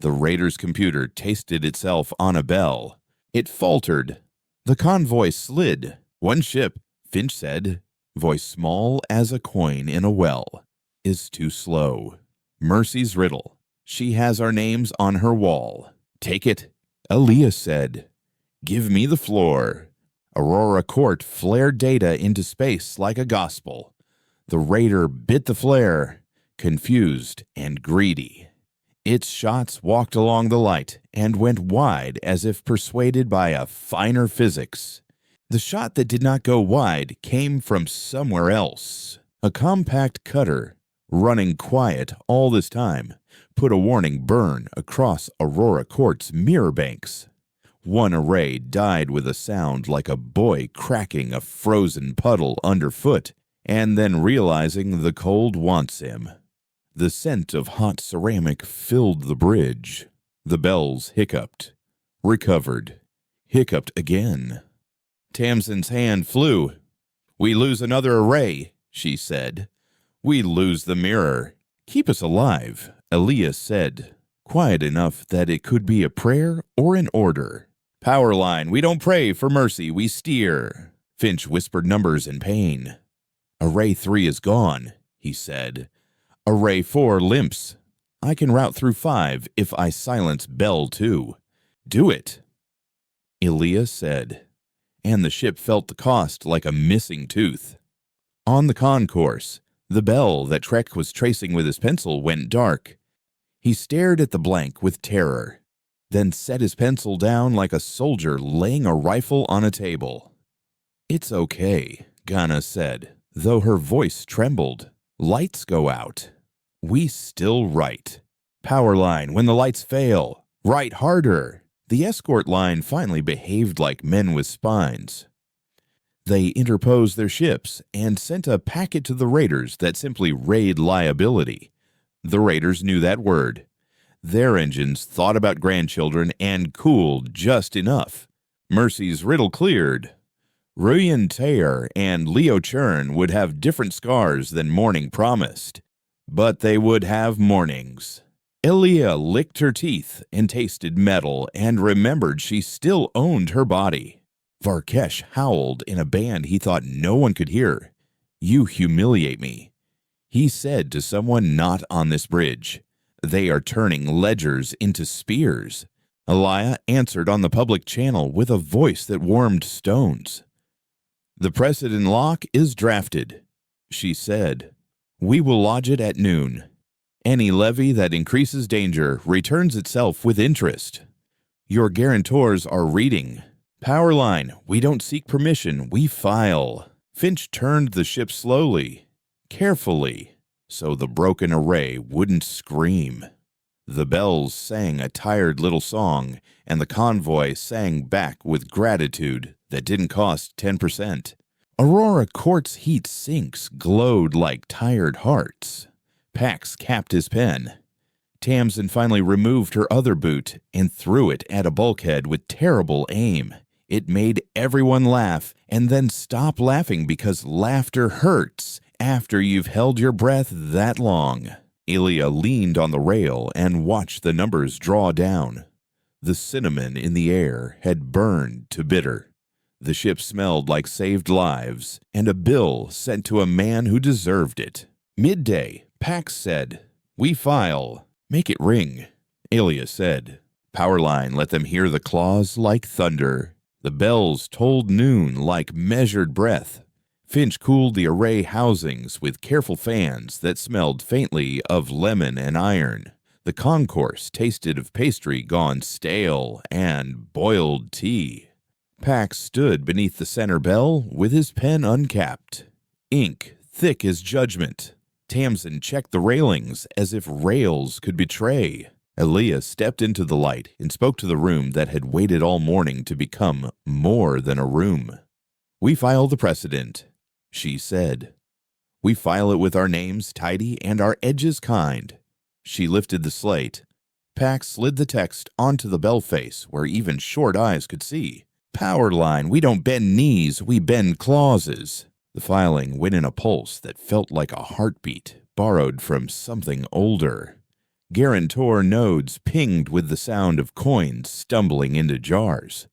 The raider's computer tasted itself on a bell. It faltered. The convoy slid. "One ship," Finch said, voice small as a coin in a well, "is too slow. Mercy's riddle. She has our names on her wall." "Take it," Aaliyah said. "Give me the floor." Aurora Court flared data into space like a gospel. The raider bit the flare, confused and greedy. Its shots walked along the light and went wide as if persuaded by a finer physics. The shot that did not go wide came from somewhere else. A compact cutter, running quiet all this time, put a warning burn across Aurora Court's mirror banks. One array died with a sound like a boy cracking a frozen puddle underfoot and then realizing the cold wants him. The scent of hot ceramic filled the bridge. The bells hiccuped, recovered, hiccuped again. Tamsin's hand flew. "We lose another array," she said. "We lose the mirror. Keep us alive," Elias said, quiet enough that it could be a prayer or an order. "Power line, we don't pray for mercy, we steer." Finch whispered numbers in pain. "Array 3 is gone," he said. "Array 4 limps. I can route through 5 if I silence Bell 2. Do it." Elias said, and the ship felt the cost like a missing tooth. On the concourse, the bell that Trek was tracing with his pencil went dark. He stared at the blank with terror, then set his pencil down like a soldier laying a rifle on a table. "It's okay," Ghana said, though her voice trembled. "Lights go out. We still write. Power line, when the lights fail, write harder." The escort line finally behaved like men with spines. They interposed their ships and sent a packet to the raiders that simply raid liability. The raiders knew that word. Their engines thought about grandchildren and cooled just enough. Mercy's riddle cleared. Ruyan Tayer and Leo Churn would have different scars than morning promised, but they would have mornings. Elia licked her teeth and tasted metal and remembered she still owned her body. Varkesh howled in a band he thought no one could hear. "You humiliate me," he said to someone not on this bridge. "They are turning ledgers into spears." Elia answered on the public channel with a voice that warmed stones. "The precedent lock is drafted," she said. "We will lodge it at noon. Any levy that increases danger returns itself with interest. Your guarantors are reading. Power line, we don't seek permission, we file." Finch turned the ship slowly, carefully, so the broken array wouldn't scream. The bells sang a tired little song, and the convoy sang back with gratitude that didn't cost 10%. Aurora quartz heat sinks glowed like tired hearts. Pax capped his pen. Tamsin finally removed her other boot and threw it at a bulkhead with terrible aim. It made everyone laugh and then stop laughing because laughter hurts after you've held your breath that long. Ilya leaned on the rail and watched the numbers draw down. The cinnamon in the air had burned to bitter. The ship smelled like saved lives and a bill sent to a man who deserved it. Midday, Pax said, "We file. Make it ring." Ilya said, "Power line, let them hear the claws like thunder." The bells tolled noon like measured breath. Finch cooled the array housings with careful fans that smelled faintly of lemon and iron. The concourse tasted of pastry gone stale and boiled tea. Pax stood beneath the center bell with his pen uncapped. Ink thick as judgment. Tamsin checked the railings as if rails could betray. Elia stepped into the light and spoke to the room that had waited all morning to become more than a room. "We file the precedent," she said. "We file it with our names tidy and our edges kind." She lifted the slate. Pax slid the text onto the bell face where even short eyes could see. "Power line, we don't bend knees, we bend clauses." The filing went in a pulse that felt like a heartbeat, borrowed from something older. Guarantor nodes pinged with the sound of coins stumbling into jars.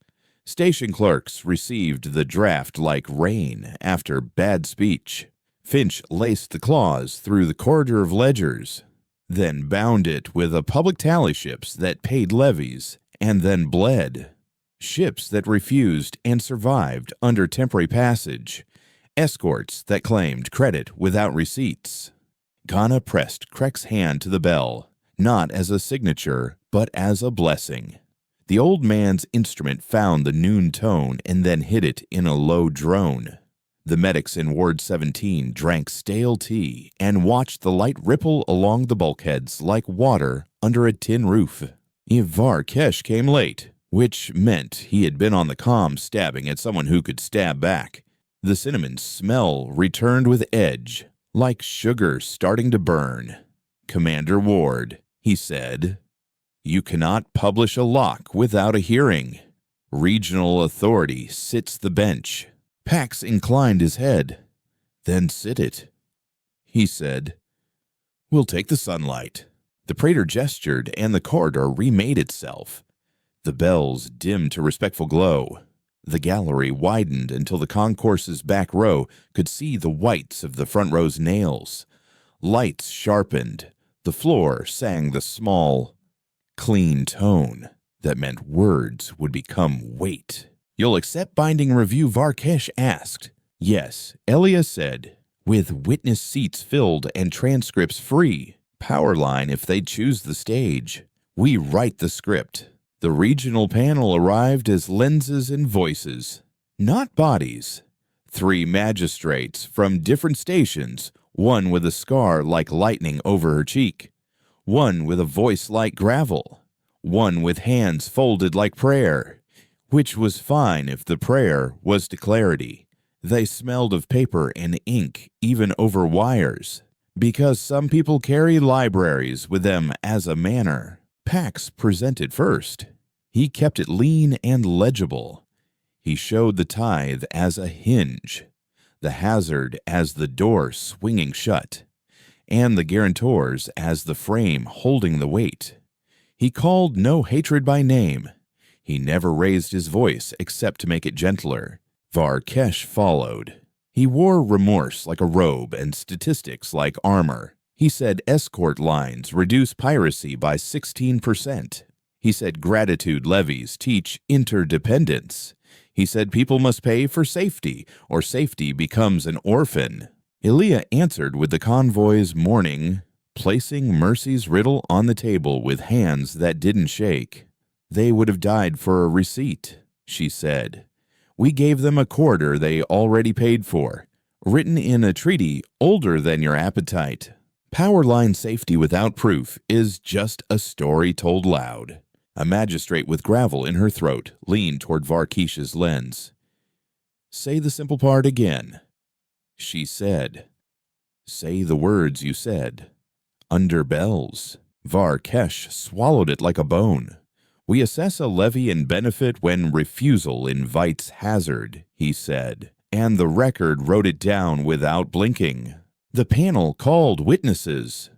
Station clerks received the draft like rain after bad speech. Finch laced the clause through the corridor of ledgers, then bound it with a public tally ships that paid levies and then bled. Ships that refused and survived under temporary passage. Escorts that claimed credit without receipts. Ghana pressed Krek's hand to the bell, not as a signature, but as a blessing. The old man's instrument found the noon tone and then hit it in a low drone. The medics in Ward 17 drank stale tea and watched the light ripple along the bulkheads like water under a tin roof. Ivar Kesh came late, which meant he had been on the comm stabbing at someone who could stab back. The cinnamon smell returned with edge, like sugar starting to burn. "Commander Ward," he said. You cannot publish a lock without a hearing. Regional authority sits the bench. Pax inclined his head. Then sit it. He said, We'll take the sunlight. The praetor gestured, and the corridor remade itself. The bells dimmed to respectful glow. The gallery widened until the concourse's back row could see the whites of the front row's nails. Lights sharpened. The floor sang the small, clean tone that meant words would become weight. You'll accept binding review, Varkesh asked. Yes, Elia said, with witness seats filled and transcripts free. Powerline if they choose the stage. We write the script. The regional panel arrived as lenses and voices, not bodies. 3 magistrates from different stations, one with a scar like lightning over her cheek, one with a voice like gravel, one with hands folded like prayer, which was fine if the prayer was to clarity. They smelled of paper and ink, even over wires, because some people carry libraries with them as a manner. Pax presented first. He kept it lean and legible. He showed the tithe as a hinge, the hazard as the door swinging shut, and the guarantors as the frame holding the weight. He called no hatred by name. He never raised his voice except to make it gentler. Varkesh followed. He wore remorse like a robe and statistics like armor. He said escort lines reduce piracy by 16%. He said gratitude levies teach interdependence. He said people must pay for safety, or safety becomes an orphan. Elia answered with the convoy's mourning, placing Mercy's riddle on the table with hands that didn't shake. They would have died for a receipt, she said. We gave them a quarter they already paid for, written in a treaty older than your appetite. Power line safety without proof is just a story told loud. A magistrate with gravel in her throat leaned toward Varkesh's lens. Say the simple part again. She said, Say the words you said. Under bells. Varkesh swallowed it like a bone. We assess a levy and benefit when refusal invites hazard, he said, and the record wrote it down without blinking. The panel called witnesses.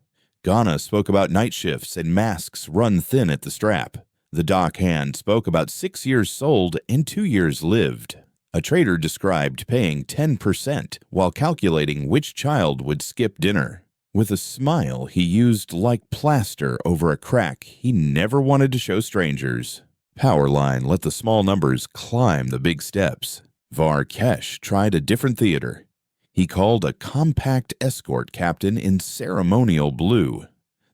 Ghana spoke about night shifts and masks run thin at the strap. The dock hand spoke about 6 years sold and 2 years lived. A trader described paying 10% while calculating which child would skip dinner. With a smile he used like plaster over a crack he never wanted to show strangers. Powerline let the small numbers climb the big steps. Varkesh tried a different theater. He called a compact escort captain in ceremonial blue.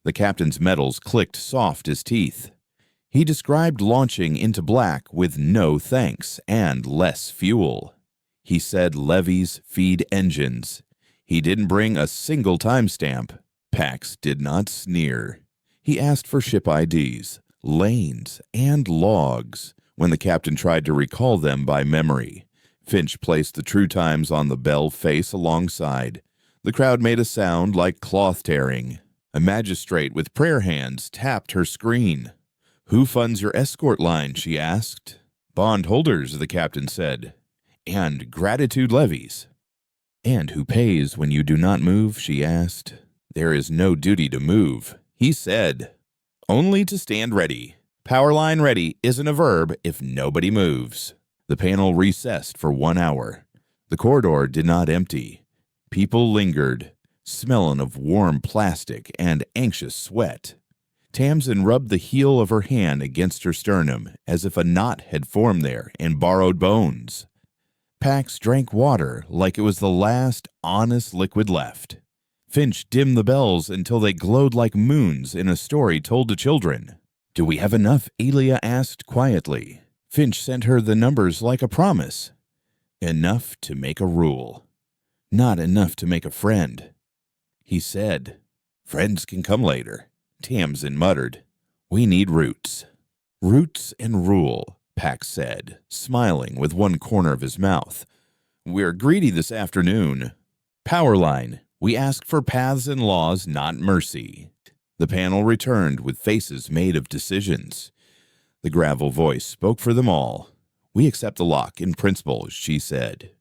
The captain's metals clicked soft as teeth. He described launching into black with no thanks and less fuel. He said levies feed engines. He didn't bring a single timestamp. Pax did not sneer. He asked for ship IDs, lanes, and logs when the captain tried to recall them by memory. Finch placed the true times on the bell face alongside. The crowd made a sound like cloth tearing. A magistrate with prayer hands tapped her screen. Who funds your escort line, she asked. Bondholders, the captain said. And gratitude levies. And who pays when you do not move, she asked. There is no duty to move, he said. Only to stand ready. Powerline ready isn't a verb if nobody moves. The panel recessed for 1 hour. The corridor did not empty. People lingered, smelling of warm plastic and anxious sweat. Tamsin rubbed the heel of her hand against her sternum as if a knot had formed there and borrowed bones. Pax drank water like it was the last honest liquid left. Finch dimmed the bells until they glowed like moons in a story told to children. Do we have enough? Elia asked quietly. Finch sent her the numbers like a promise. Enough to make a rule. Not enough to make a friend. He said, Friends can come later. Tamsin muttered, We need roots. Roots and rule, Pax said, smiling with one corner of his mouth. We're greedy this afternoon. Powerline, we ask for paths and laws, not mercy. The panel returned with faces made of decisions. The gravel voice spoke for them all. We accept the lock in principle, she said.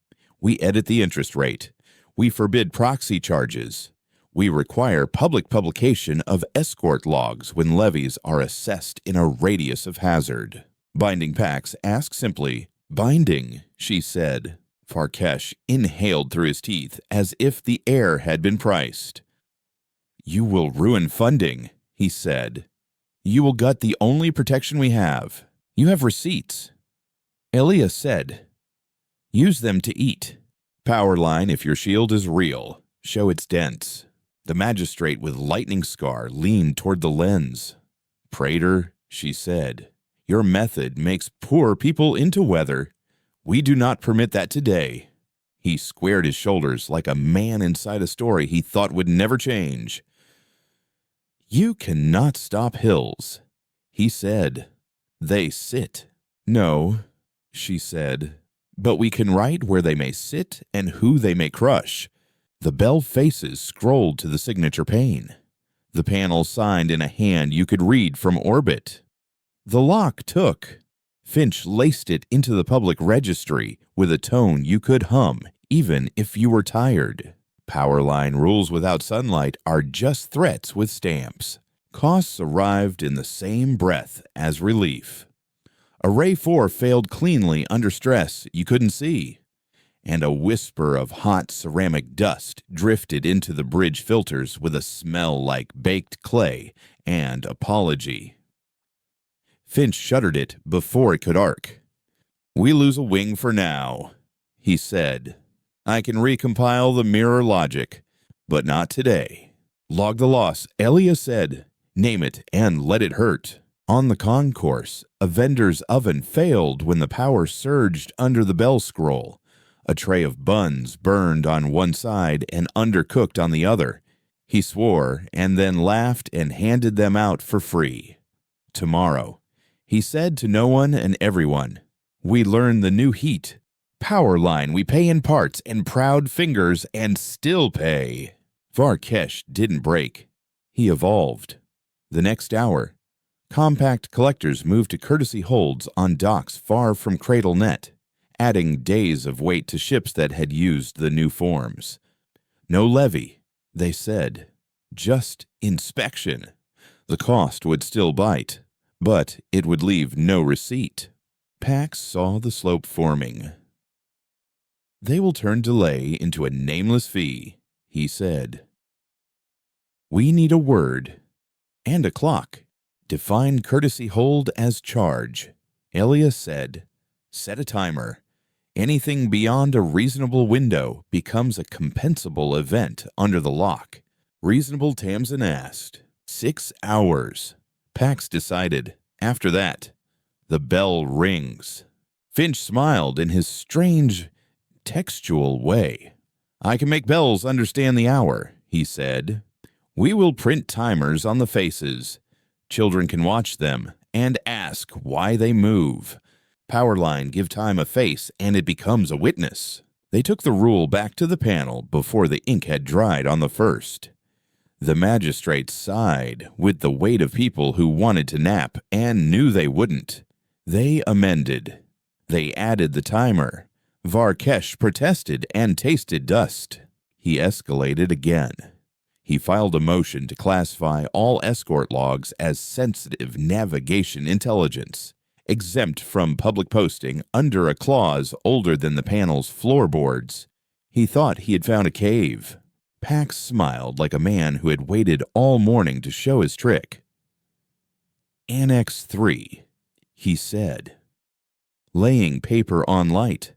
We edit the interest rate. We forbid proxy charges. We require public publication of escort logs when levies are assessed in a radius of hazard. Binding Pax asked simply, Binding, she said. Farkesh inhaled through his teeth as if the air had been priced. You will ruin funding, he said. You will gut the only protection we have. You have receipts. Elia said, Use them to eat. Powerline if your shield is real. Show its dents. The magistrate with lightning scar leaned toward the lens. Praetor, she said, your method makes poor people into weather. We do not permit that today. He squared his shoulders like a man inside a story he thought would never change. You cannot stop hills, he said. They sit. No, she said, but we can write where they may sit and who they may crush. The bell faces scrolled to the signature pane. The panel signed in a hand you could read from orbit. The lock took. Finch laced it into the public registry with a tone you could hum, even if you were tired. Powerline rules without sunlight are just threats with stamps. Costs arrived in the same breath as relief. Array 4 failed cleanly under stress you couldn't see, and a whisper of hot ceramic dust drifted into the bridge filters with a smell like baked clay and apology. Finch shuttered it before it could arc. We lose a wing for now, he said. I can recompile the mirror logic, but not today. Log the loss, Elia said. Name it and let it hurt. On the concourse, a vendor's oven failed when the power surged under the bell scroll. A tray of buns burned on one side and undercooked on the other. He swore and then laughed and handed them out for free. Tomorrow, he said to no one and everyone, we learn the new heat. Power line we pay in parts and proud fingers and still pay. Farkesh didn't break. He evolved. The next hour, compact collectors moved to courtesy holds on docks far from Cradle Net, adding days of wait to ships that had used the new forms. No levy, they said. Just inspection. The cost would still bite, but it would leave no receipt. Pax saw the slope forming. They will turn delay into a nameless fee, he said. We need a word and a clock. Define courtesy hold as charge. Elia said, set a timer. Anything beyond a reasonable window becomes a compensable event under the lock. Reasonable Tamsin asked. 6 hours. Pax decided. After that, the bell rings. Finch smiled in his strange, textual way. I can make bells understand the hour, he said. We will print timers on the faces. Children can watch them and ask why they move. Powerline give time a face and it becomes a witness. They took the rule back to the panel before the ink had dried on the first. The magistrate sighed with the weight of people who wanted to nap and knew they wouldn't. They amended. They added the timer. Farkesh protested and tasted dust. He escalated again. He filed a motion to classify all escort logs as sensitive navigation intelligence, exempt from public posting under a clause older than the panel's floorboards. He thought he had found a cave. Pax smiled like a man who had waited all morning to show his trick. Annex 3, he said. Laying paper on light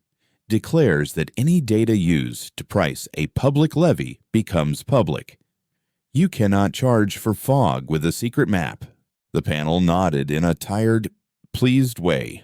declares that any data used to price a public levy becomes public. You cannot charge for fog with a secret map. The panel nodded in a tired, pleased way.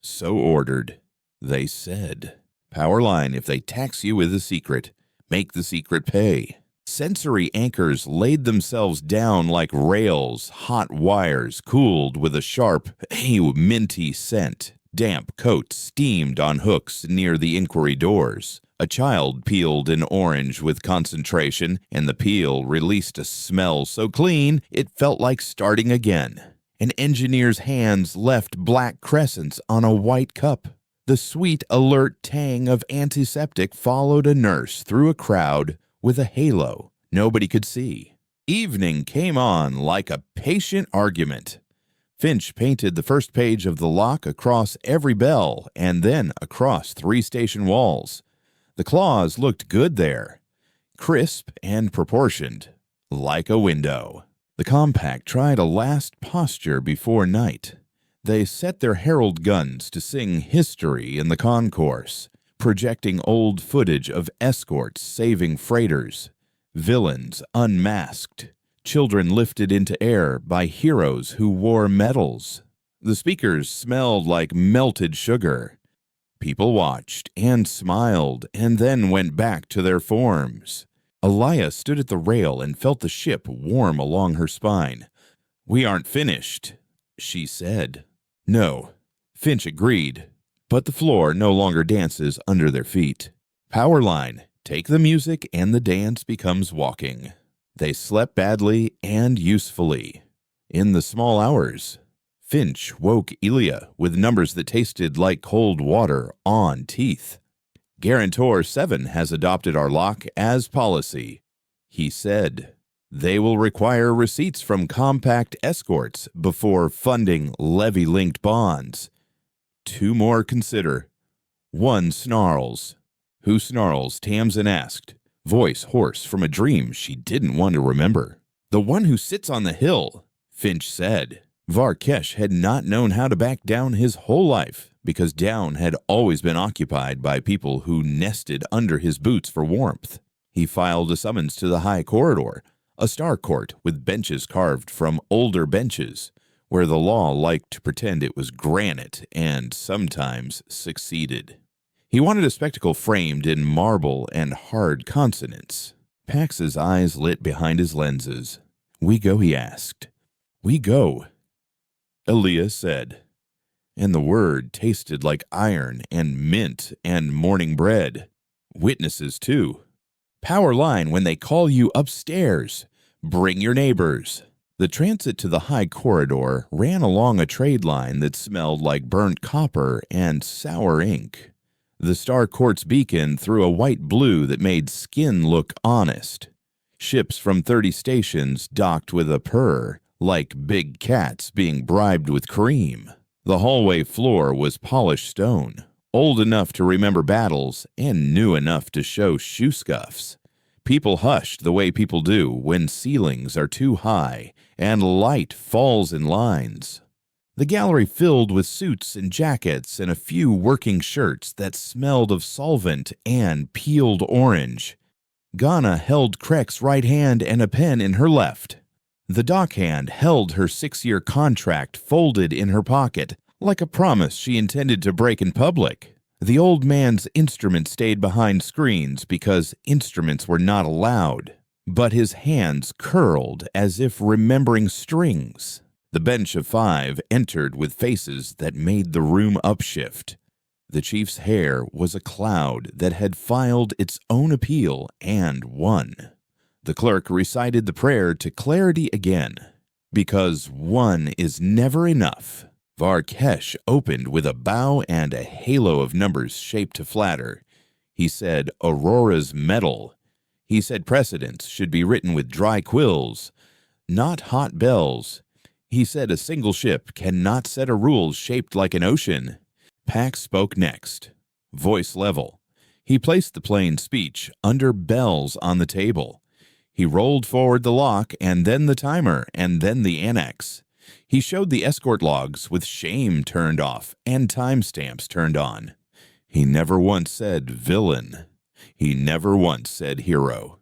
So ordered, they said. Powerline, if they tax you with a secret, make the secret pay. Sensory anchors laid themselves down like rails, hot wires cooled with a sharp, minty scent. Damp coats steamed on hooks near the inquiry doors. A child peeled an orange with concentration, and the peel released a smell so clean it felt like starting again. An engineer's hands left black crescents on a white cup. The sweet, alert tang of antiseptic followed a nurse through a crowd with a halo nobody could see. Evening came on like a patient argument. Finch painted the first page of the lock across every bell and then across 3 station walls. The claws looked good there, crisp and proportioned, like a window. The compact tried a last posture before night. They set their herald guns to sing history in the concourse, projecting old footage of escorts saving freighters, villains unmasked, children lifted into air by heroes who wore medals. The speakers smelled like melted sugar. People watched and smiled and then went back to their forms. Elia stood at the rail and felt the ship warm along her spine. "We aren't finished," she said. "No," Finch agreed, but the floor no longer dances under their feet. Power line, take the music and the dance becomes walking. They slept badly and usefully. In the small hours, Finch woke Elia with numbers that tasted like cold water on teeth. "Guarantor 7 has adopted our lock as policy," he said. "They will require receipts from compact escorts before funding levy-linked bonds. 2 more consider." 1 snarls. "Who snarls?" Tamsin asked, voice hoarse from a dream she didn't want to remember. "The one who sits on the hill," Finch said. Varkesh had not known how to back down his whole life because down had always been occupied by people who nested under his boots for warmth. He filed a summons to the High Corridor, a star court with benches carved from older benches, where the law liked to pretend it was granite and sometimes succeeded. He wanted a spectacle framed in marble and hard consonants. Pax's eyes lit behind his lenses. "We go?" he asked. "We go," Elia said, and the word tasted like iron and mint and morning bread. "Witnesses, too. Power line when they call you upstairs. Bring your neighbors." The transit to the High Corridor ran along a trade line that smelled like burnt copper and sour ink. The Star Court's beacon threw a white blue that made skin look honest. Ships from 30 stations docked with a purr, like big cats being bribed with cream. The hallway floor was polished stone, old enough to remember battles and new enough to show shoe scuffs. People hushed the way people do when ceilings are too high and light falls in lines. The gallery filled with suits and jackets and a few working shirts that smelled of solvent and peeled orange. Ghana held Kreck's right hand and a pen in her left. The dockhand held her 6-year contract folded in her pocket, like a promise she intended to break in public. The old man's instrument stayed behind screens because instruments were not allowed, but his hands curled as if remembering strings. The bench of 5 entered with faces that made the room upshift. The chief's hair was a cloud that had filed its own appeal and won. The clerk recited the prayer to clarity again, because 1 is never enough. Varkesh opened with a bow and a halo of numbers shaped to flatter. He said Aurora's medal. He said precedents should be written with dry quills, not hot bells. He said a single ship cannot set a rule shaped like an ocean. Pax spoke next, voice level. He placed the plain speech under bells on the table. He rolled forward the lock and then the timer and then the annex. He showed the escort logs with shame turned off and timestamps turned on. He never once said villain. He never once said hero.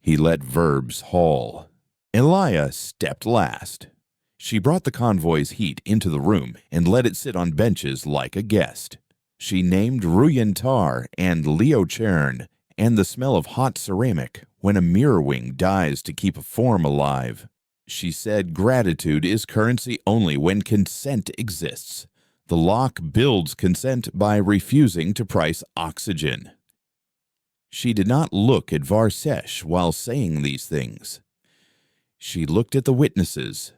He let verbs haul. Elia stepped last. She brought the convoy's heat into the room and let it sit on benches like a guest. She named Ruyan Tar and Leo Chern and the smell of hot ceramic when a mirror wing dies to keep a form alive. She said gratitude is currency only when consent exists. The lock builds consent by refusing to price oxygen. She did not look at Varsesh while saying these things. She looked at the witnesses.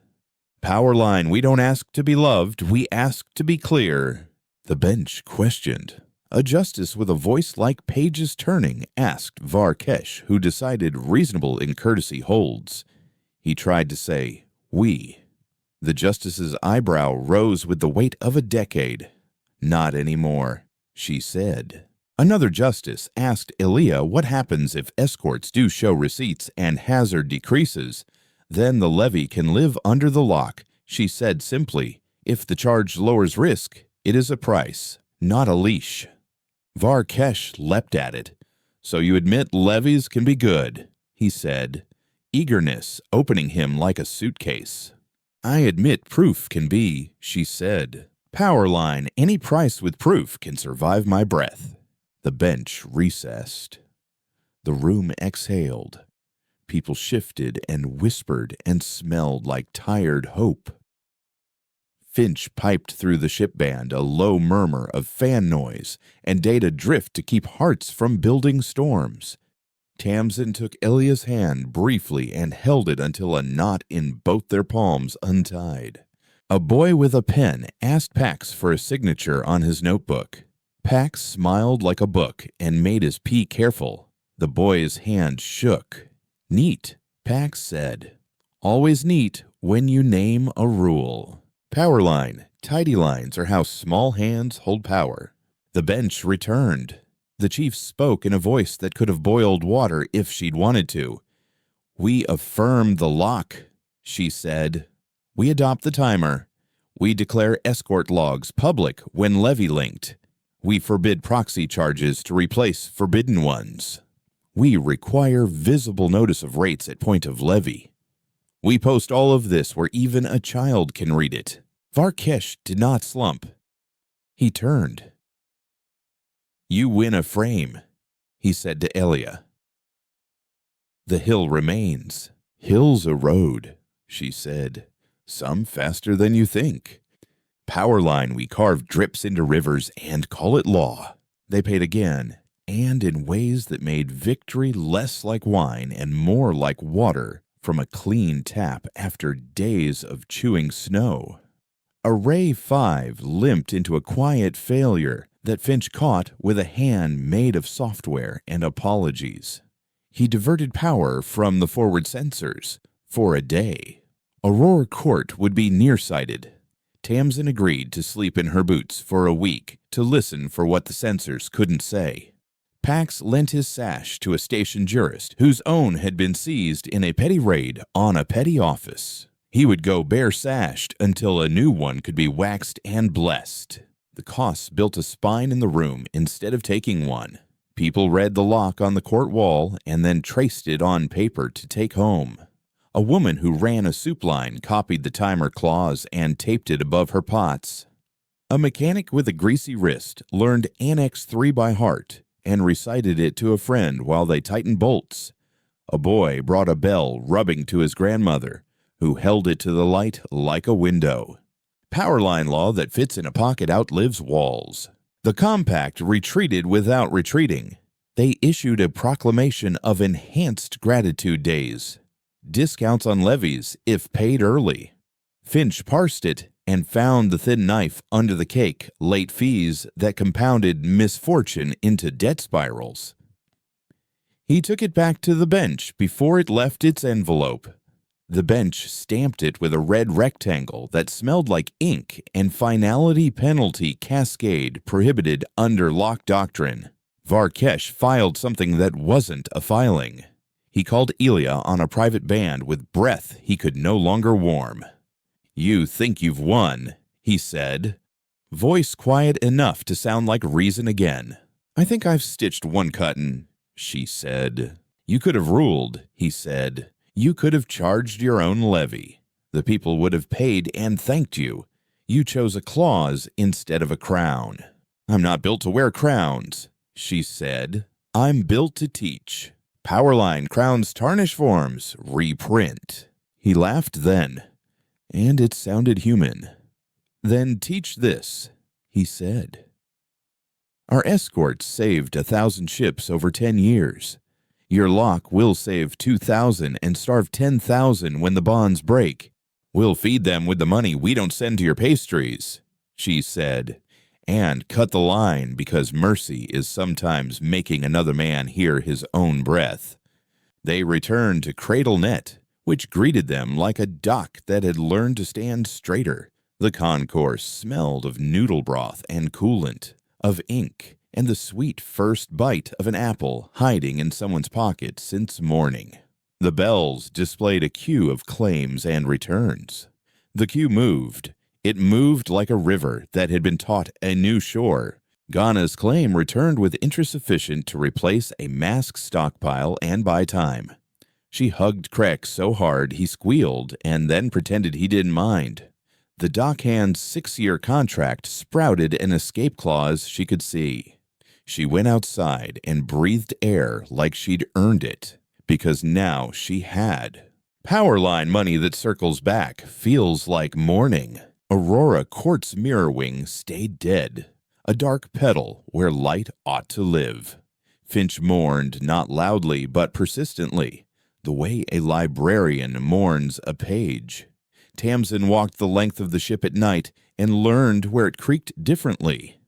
Powerline, we don't ask to be loved, we ask to be clear. The bench questioned. A justice with a voice like pages turning asked Varkesh, who decided reasonable in courtesy holds. He tried to say, we. The justice's eyebrow rose with the weight of a decade. Not anymore, she said. Another justice asked Elia what happens if escorts do show receipts and hazard decreases. Then the levy can live under the lock. She said simply, if the charge lowers risk, it is a price, not a leash. Varkesh leapt at it. So you admit levies can be good, he said, eagerness opening him like a suitcase. I admit proof can be, she said. Powerline, any price with proof can survive my breath. The bench recessed. The room exhaled. People shifted and whispered and smelled like tired hope. Finch piped through the ship band a low murmur of fan noise and data drift to keep hearts from building storms. Tamsin took Elia's hand briefly and held it until a knot in both their palms untied. A boy with a pen asked Pax for a signature on his notebook. Pax smiled like a book and made his pee careful. The boy's hand shook. Neat, Pax said. Always neat when you name a rule. Powerline, tidy lines are how small hands hold power. The bench returned. The chief spoke in a voice that could have boiled water if she'd wanted to. We affirm the lock, she said. We adopt the timer. We declare escort logs public when levy linked. We forbid proxy charges to replace forbidden ones. We require visible notice of rates at point of levy. We post all of this where even a child can read it. Varkesh did not slump. He turned. You win a frame, he said to Elia. The hill remains. Hills erode, she said. Some faster than you think. Powerline, we carve drips into rivers and call it law. They paid again, and in ways that made victory less like wine and more like water from a clean tap after days of chewing snow. Array 5 limped into a quiet failure that Finch caught with a hand made of software and apologies. He diverted power from the forward sensors for a day. Aurora Court would be nearsighted. Tamsin agreed to sleep in her boots for a week to listen for what the sensors couldn't say. Pax lent his sash to a station jurist whose own had been seized in a petty raid on a petty office. He would go bare-sashed until a new one could be waxed and blessed. The costs built a spine in the room instead of taking one. People read the lock on the court wall and then traced it on paper to take home. A woman who ran a soup line copied the timer clause and taped it above her pots. A mechanic with a greasy wrist learned Annex 3 by heart and recited it to a friend while they tightened bolts. A boy brought a bell rubbing to his grandmother, who held it to the light like a window. Powerline law that fits in a pocket outlives walls. The compact retreated without retreating. They issued a proclamation of enhanced gratitude days. Discounts on levies if paid early. Finch parsed it and found the thin knife under the cake, late fees that compounded misfortune into debt spirals. He took it back to the bench before it left its envelope. The bench stamped it with a red rectangle that smelled like ink and finality penalty cascade prohibited under lock doctrine. Varkesh filed something that wasn't a filing. He called Elia on a private band with breath he could no longer warm. You think you've won, he said. Voice quiet enough to sound like reason again. I think I've stitched one cuttin', she said. You could have ruled, he said. You could have charged your own levy. The people would have paid and thanked you. You chose a clause instead of a crown. I'm not built to wear crowns, she said. I'm built to teach. Powerline crowns tarnish forms, reprint. He laughed then, and it sounded human. Then teach this, he said. Our escorts saved 1,000 ships over 10 years. Your lock will save 2,000 and starve 10,000 when the bonds break. We'll feed them with the money we don't send to your pastries," she said, and cut the line because mercy is sometimes making another man hear his own breath. They returned to Cradle Net, which greeted them like a dock that had learned to stand straighter. The concourse smelled of noodle broth and coolant, of ink, and the sweet first bite of an apple hiding in someone's pocket since morning. The bells displayed a queue of claims and returns. The queue moved. It moved like a river that had been taught a new shore. Ghana's claim returned with interest sufficient to replace a mask stockpile and buy time. She hugged Krek so hard he squealed and then pretended he didn't mind. The dockhand's 6-year contract sprouted an escape clause she could see. She went outside and breathed air like she'd earned it, because now she had. Power line money that circles back feels like morning. Aurora Quartz Mirror Wing stayed dead, a dark petal where light ought to live. Finch mourned not loudly but persistently, the way a librarian mourns a page. Tamsin walked the length of the ship at night and learned where it creaked differently.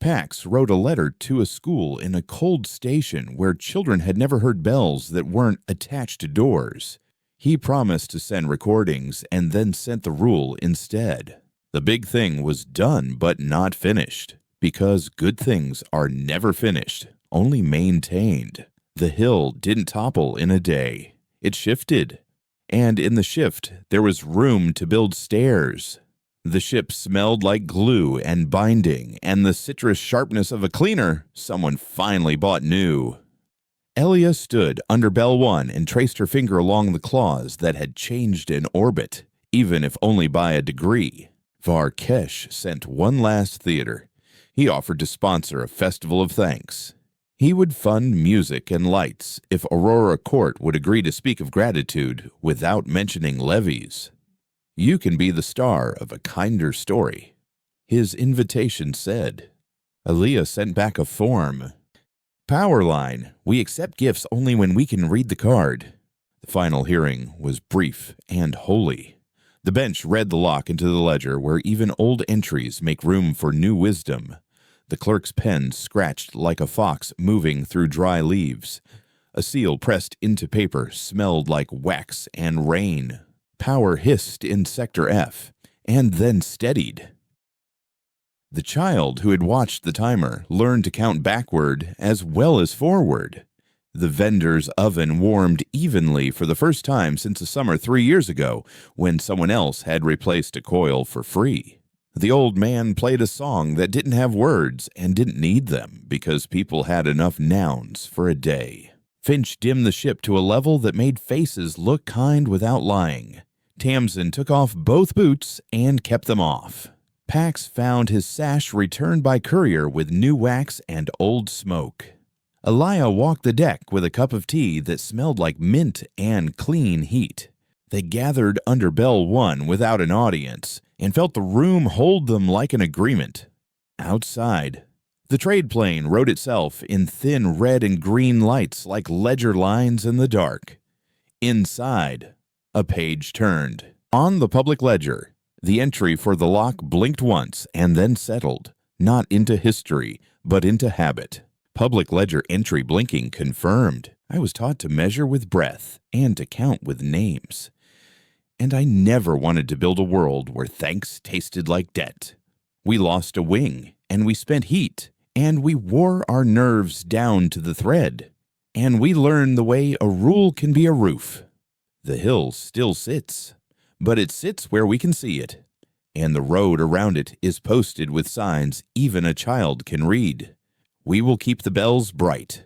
Pax wrote a letter to a school in a cold station where children had never heard bells that weren't attached to doors. He promised to send recordings and then sent the rule instead. The big thing was done but not finished, because good things are never finished, only maintained. The hill didn't topple in a day. It shifted. And in the shift, there was room to build stairs. The ship smelled like glue and binding, and the citrus sharpness of a cleaner someone finally bought new. Elia stood under Bell 1 and traced her finger along the claws that had changed in orbit, even if only by a degree. Varkesh sent one last theater. He offered to sponsor a festival of thanks. He would fund music and lights if Aurora Court would agree to speak of gratitude without mentioning levies. You can be the star of a kinder story, his invitation said. Aaliyah sent back a form. Powerline, we accept gifts only when we can read the card. The final hearing was brief and holy. The bench read the lock into the ledger where even old entries make room for new wisdom. The clerk's pen scratched like a fox moving through dry leaves. A seal pressed into paper smelled like wax and rain. Power hissed in Sector F, and then steadied. The child who had watched the timer learned to count backward as well as forward. The vendor's oven warmed evenly for the first time since a summer 3 years ago, when someone else had replaced a coil for free. The old man played a song that didn't have words and didn't need them because people had enough nouns for a day. Finch dimmed the ship to a level that made faces look kind without lying. Tamsin took off both boots and kept them off. Pax found his sash returned by courier with new wax and old smoke. Elia walked the deck with a cup of tea that smelled like mint and clean heat. They gathered under Bell 1 without an audience and felt the room hold them like an agreement. Outside, the trade plane wrote itself in thin red and green lights like ledger lines in the dark. Inside, a page turned. On the public ledger, the entry for the lock blinked once and then settled, not into history, but into habit. Public ledger entry blinking confirmed. I was taught to measure with breath and to count with names. And I never wanted to build a world where thanks tasted like debt. We lost a wing, and we spent heat, and we wore our nerves down to the thread. And we learned the way a rule can be a roof. The hill still sits, but it sits where we can see it. And the road around it is posted with signs even a child can read. We will keep the bells bright.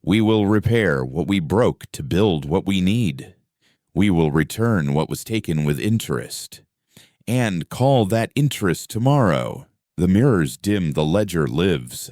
We will repair what we broke to build what we need. We will return what was taken with interest, and call that interest tomorrow. The mirrors dim, the ledger lives.